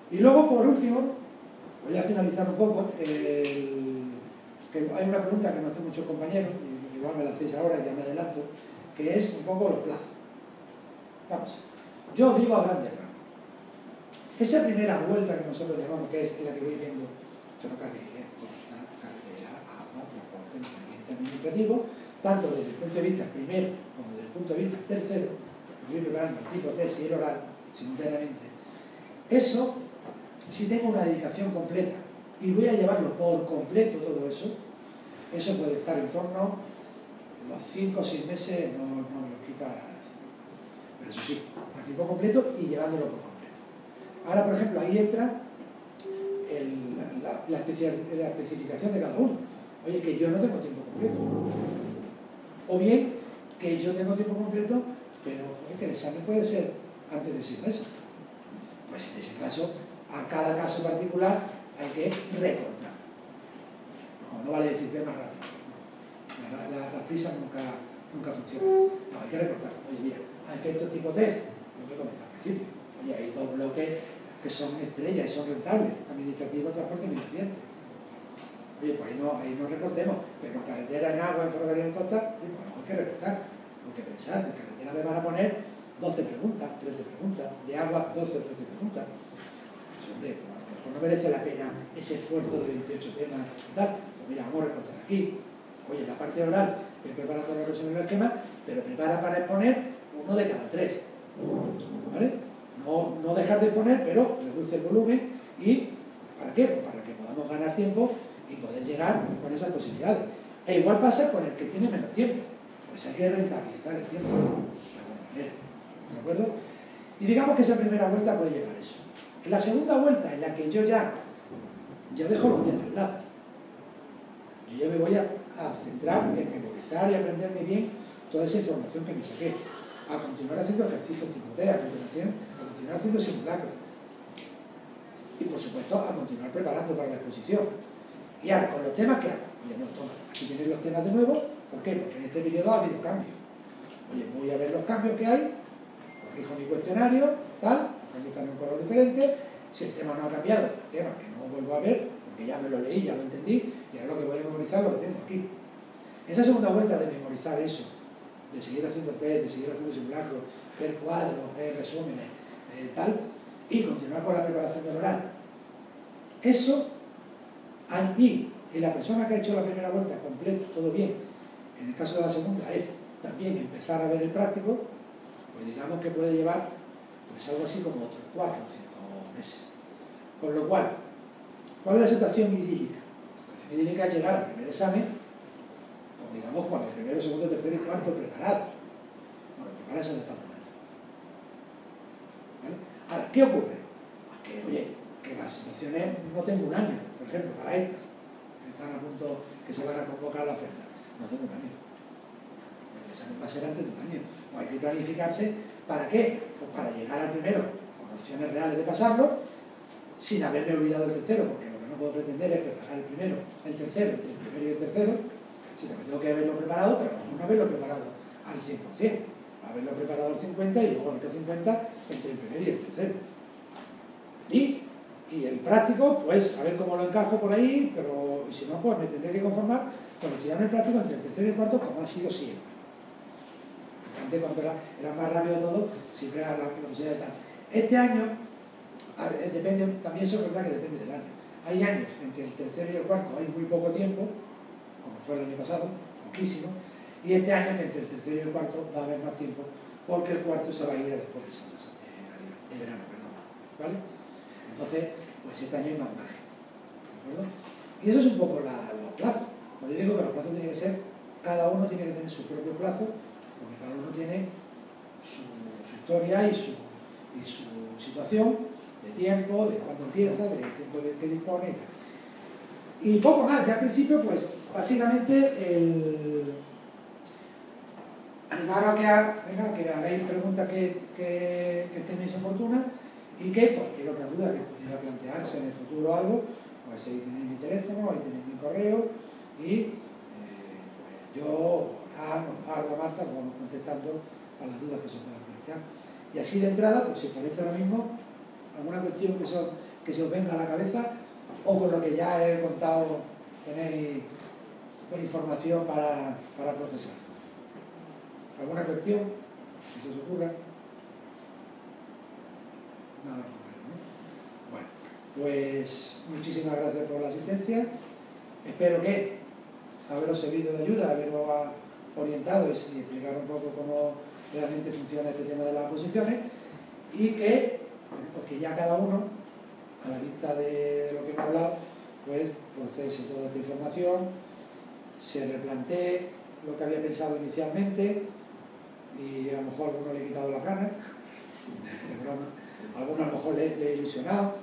Y luego, por último, voy a finalizar un poco, que hay una pregunta que me hacen muchos compañeros, y igual me la hacéis ahora y ya me adelanto, que es un poco los plazos. Vamos a ver. Yo digo a grandes rasgos. Esa primera vuelta que nosotros llamamos, que es la que voy viendo ferrocarril, carretera, agua, transporte, ambiente administrativo, tanto desde el punto de vista primero como desde el punto de vista tercero, lo voy preparando el tipo test y el oral simultáneamente. Eso, si tengo una dedicación completa y voy a llevarlo por completo todo eso, eso puede estar en torno a los 5 o 6 meses, no me lo quita nadie. Pero eso sí, a tiempo completo y llevándolo por completo. Ahora, por ejemplo, ahí entra la especificación de cada uno. Oye, que yo no tengo tiempo completo. O bien, que yo tengo tiempo completo, pero que el examen puede ser antes de 6 meses. Pues en ese caso, a cada caso particular hay que recortar. No vale decir ve más rápido. No. La prisa nunca funciona. No, hay que recortar. Oye, mira, a efectos tipo test, lo que he comentado al principio. Oye, hay 2 bloques que son estrellas y son rentables, administrativo, transporte y medio ambiente. Oye, pues ahí no recortemos, pero en carretera, en agua, en ferrocarril, en costa, oye, pues hay que recortar. Porque pensad, en carretera me van a poner 12 preguntas, 13 preguntas, de agua 12 o 13 preguntas. Pues hombre, a lo mejor no merece la pena ese esfuerzo de 28 temas y tal. Pues mira, vamos a recortar aquí. Oye, la parte oral, me prepara para resolver el esquema, pero prepara para exponer 1 de cada 3. ¿Vale? No dejar de poner, pero reduce el volumen. ¿Y para qué? Pues para que podamos ganar tiempo y poder llegar con esas posibilidades. E igual pasa con el que tiene menos tiempo. Pues hay que rentabilizar el tiempo de alguna manera. ¿De acuerdo? Y digamos que esa primera vuelta puede llevar eso. En la segunda vuelta, en la que yo dejo los temas al lado. Yo ya me voy a centrar en memorizar y aprenderme bien toda esa información que me saqué. A continuar haciendo ejercicios tipo T, a continuar haciendo simulacros. Y por supuesto, a continuar preparando para la exposición. Y ahora, con los temas que hago. Oye, no, toma, aquí tenéis los temas de nuevo. ¿Por qué? Porque en este periodo ha habido cambios. Oye, voy a ver los cambios que hay, corrijo mi cuestionario, tal, cambio también un color diferente. Si el tema no ha cambiado, temas que no vuelvo a ver, porque ya me lo leí, ya lo entendí, y ahora lo que voy a memorizar es lo que tengo aquí. Esa segunda vuelta de memorizar eso, de seguir haciendo test, de seguir haciendo simulacros, ver cuadros, ver resúmenes, tal, y continuar con la preparación del oral. Eso, y la persona que ha hecho la primera vuelta completo, todo bien, en el caso de la segunda es también empezar a ver el práctico, pues digamos que puede llevar pues algo así como otros 4 o 5 meses. Con lo cual, ¿cuál es la situación idílica? La situación idílica es llegar al primer examen, pues digamos con el primero, segundo, tercero y cuarto preparados. Bueno, pues para eso le falta un año. ¿Vale? Ahora, ¿qué ocurre? Pues que, oye, que las situaciones no tengo un año, por ejemplo, para estas, que están a punto, que se van a convocar la oferta. No tengo un año. El examen va a ser antes de un año. Pues hay que planificarse. ¿Para qué? Pues para llegar al primero con opciones reales de pasarlo, sin haberme olvidado el tercero, porque lo que no puedo pretender es preparar el primero, el tercero, entre el primero y el tercero, sino que tengo que haberlo preparado, pero no haberlo preparado al 100%, haberlo preparado al 50% y luego el otro 50% entre el primero y el tercero. Y el práctico, pues a ver cómo lo encajo por ahí, pero y si no, pues me tendré que conformar con estudiar el práctico entre el tercero y el cuarto, como ha sido siempre. Antes, cuando era más rápido todo, siempre era la posibilidad de tal. Este año, depende, también eso es verdad que depende del año. Hay años entre el tercero y el cuarto hay muy poco tiempo, como fue el año pasado, poquísimo, y este año que entre el tercero y el cuarto va a haber más tiempo, porque el cuarto se va a ir después de verano, perdón, ¿vale? Entonces, pues este año hay más margen, ¿de acuerdo? Y eso es un poco los plazos. Como yo digo que los plazos tienen que ser, cada uno tiene que tener su propio plazo, porque cada uno tiene su historia y su situación de tiempo, de cuándo empieza, de tiempo de que dispone. Y poco más, ya al principio, pues básicamente animaros a que hagáis preguntas que estiméis oportunas y que cualquier otra duda que pudiera plantearse en el futuro o algo, pues ahí tenéis mi teléfono, ahí tenéis mi correo y pues yo, Alba, Marta, vamos contestando a las dudas que se puedan plantear. Y así de entrada, pues si os parece ahora mismo alguna cuestión que se os venga a la cabeza o con lo que ya he contado tenéis información para procesar. ¿Alguna cuestión que se os ocurra? Nada, ¿no? Bueno, pues muchísimas gracias por la asistencia. Espero que haberos servido de ayuda, haberos orientado y explicar un poco cómo realmente funciona este tema de las oposiciones y que, porque ya cada uno, a la vista de lo que hemos hablado, pues procese toda esta información, se replantee lo que había pensado inicialmente y a lo mejor a alguno le he quitado las ganas, de broma, a alguno a lo mejor le he ilusionado,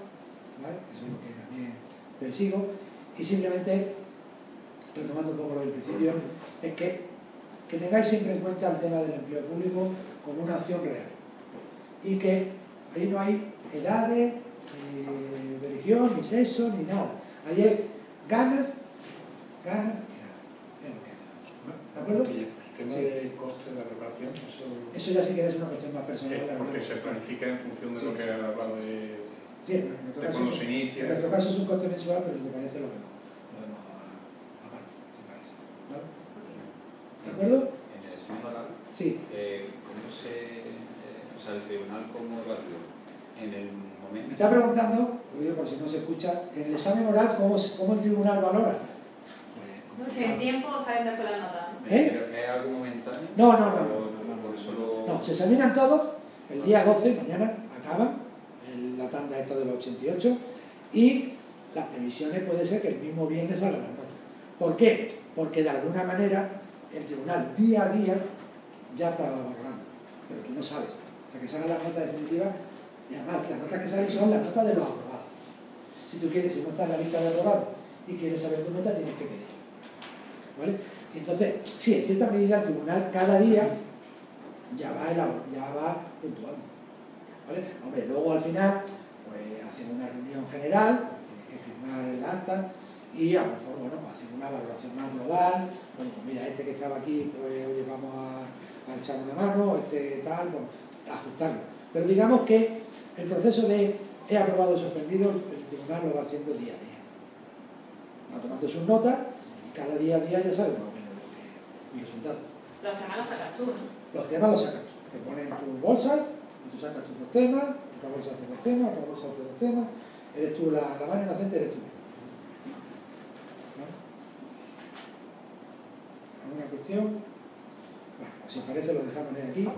¿vale? Eso es lo que también persigo, y simplemente, retomando un poco lo del principio, es que tengáis siempre en cuenta el tema del empleo público como una acción real y que ahí no hay edades, ni religión, ni sexo, ni nada. Ahí hay ganas y ganas. Es lo que hay. ¿De acuerdo? El tema del coste de la preparación, eso ya sí que es una cuestión más personal. Porque se planifica en función de lo que ha hablado de cuando se inicia. En nuestro caso es un coste mensual, pero si te parece lo vemos aparte, si parece. ¿Vale? ¿De acuerdo? En el examen oral, sí. ¿Cómo o sea, el tribunal cómo evalúa? En el momento... Me está preguntando, lo digo por si no se escucha, en el examen oral, ¿cómo el tribunal valora? No sé, el tiempo salen después la nota. ¿Pero es algo momentáneo? No, se examinan todos el día 12, mañana acaban la tanda esta de los 88 y las previsiones puede ser que el mismo viernes salgan las notas. ¿Por qué? Porque de alguna manera el tribunal día a día ya está valorando, pero tú no sabes, hasta que salgan las notas definitivas, y además las notas que salen son las notas de los aprobados. Si tú quieres, si no está en la lista de aprobados y quieres saber tu nota, tienes que pedir. ¿Vale? Entonces, sí, en cierta medida el tribunal cada día ya va puntuando. ¿Vale? Hombre, luego al final pues hacen una reunión general, tienes que firmar el acta y a lo mejor, bueno, pues hacen una valoración más global. Bueno, pues mira, este que estaba aquí, pues oye, vamos a echar una mano, este tal, pues ajustarlo. Pero digamos que el proceso de he aprobado o suspendido, el tribunal lo va haciendo día a día. Va tomando sus notas y cada día a día ya sabe más o menos el resultado. Los temas los sacas tú, ¿no? Los temas los sacas tú. Te ponen tu bolsa y tú sacas tus dos temas, otra bolsa hace dos temas, otra bolsa hace dos temas. Eres tú, la mano inocente eres tú. ¿Vale? ¿Alguna cuestión? Bueno, si os parece lo dejamos aquí.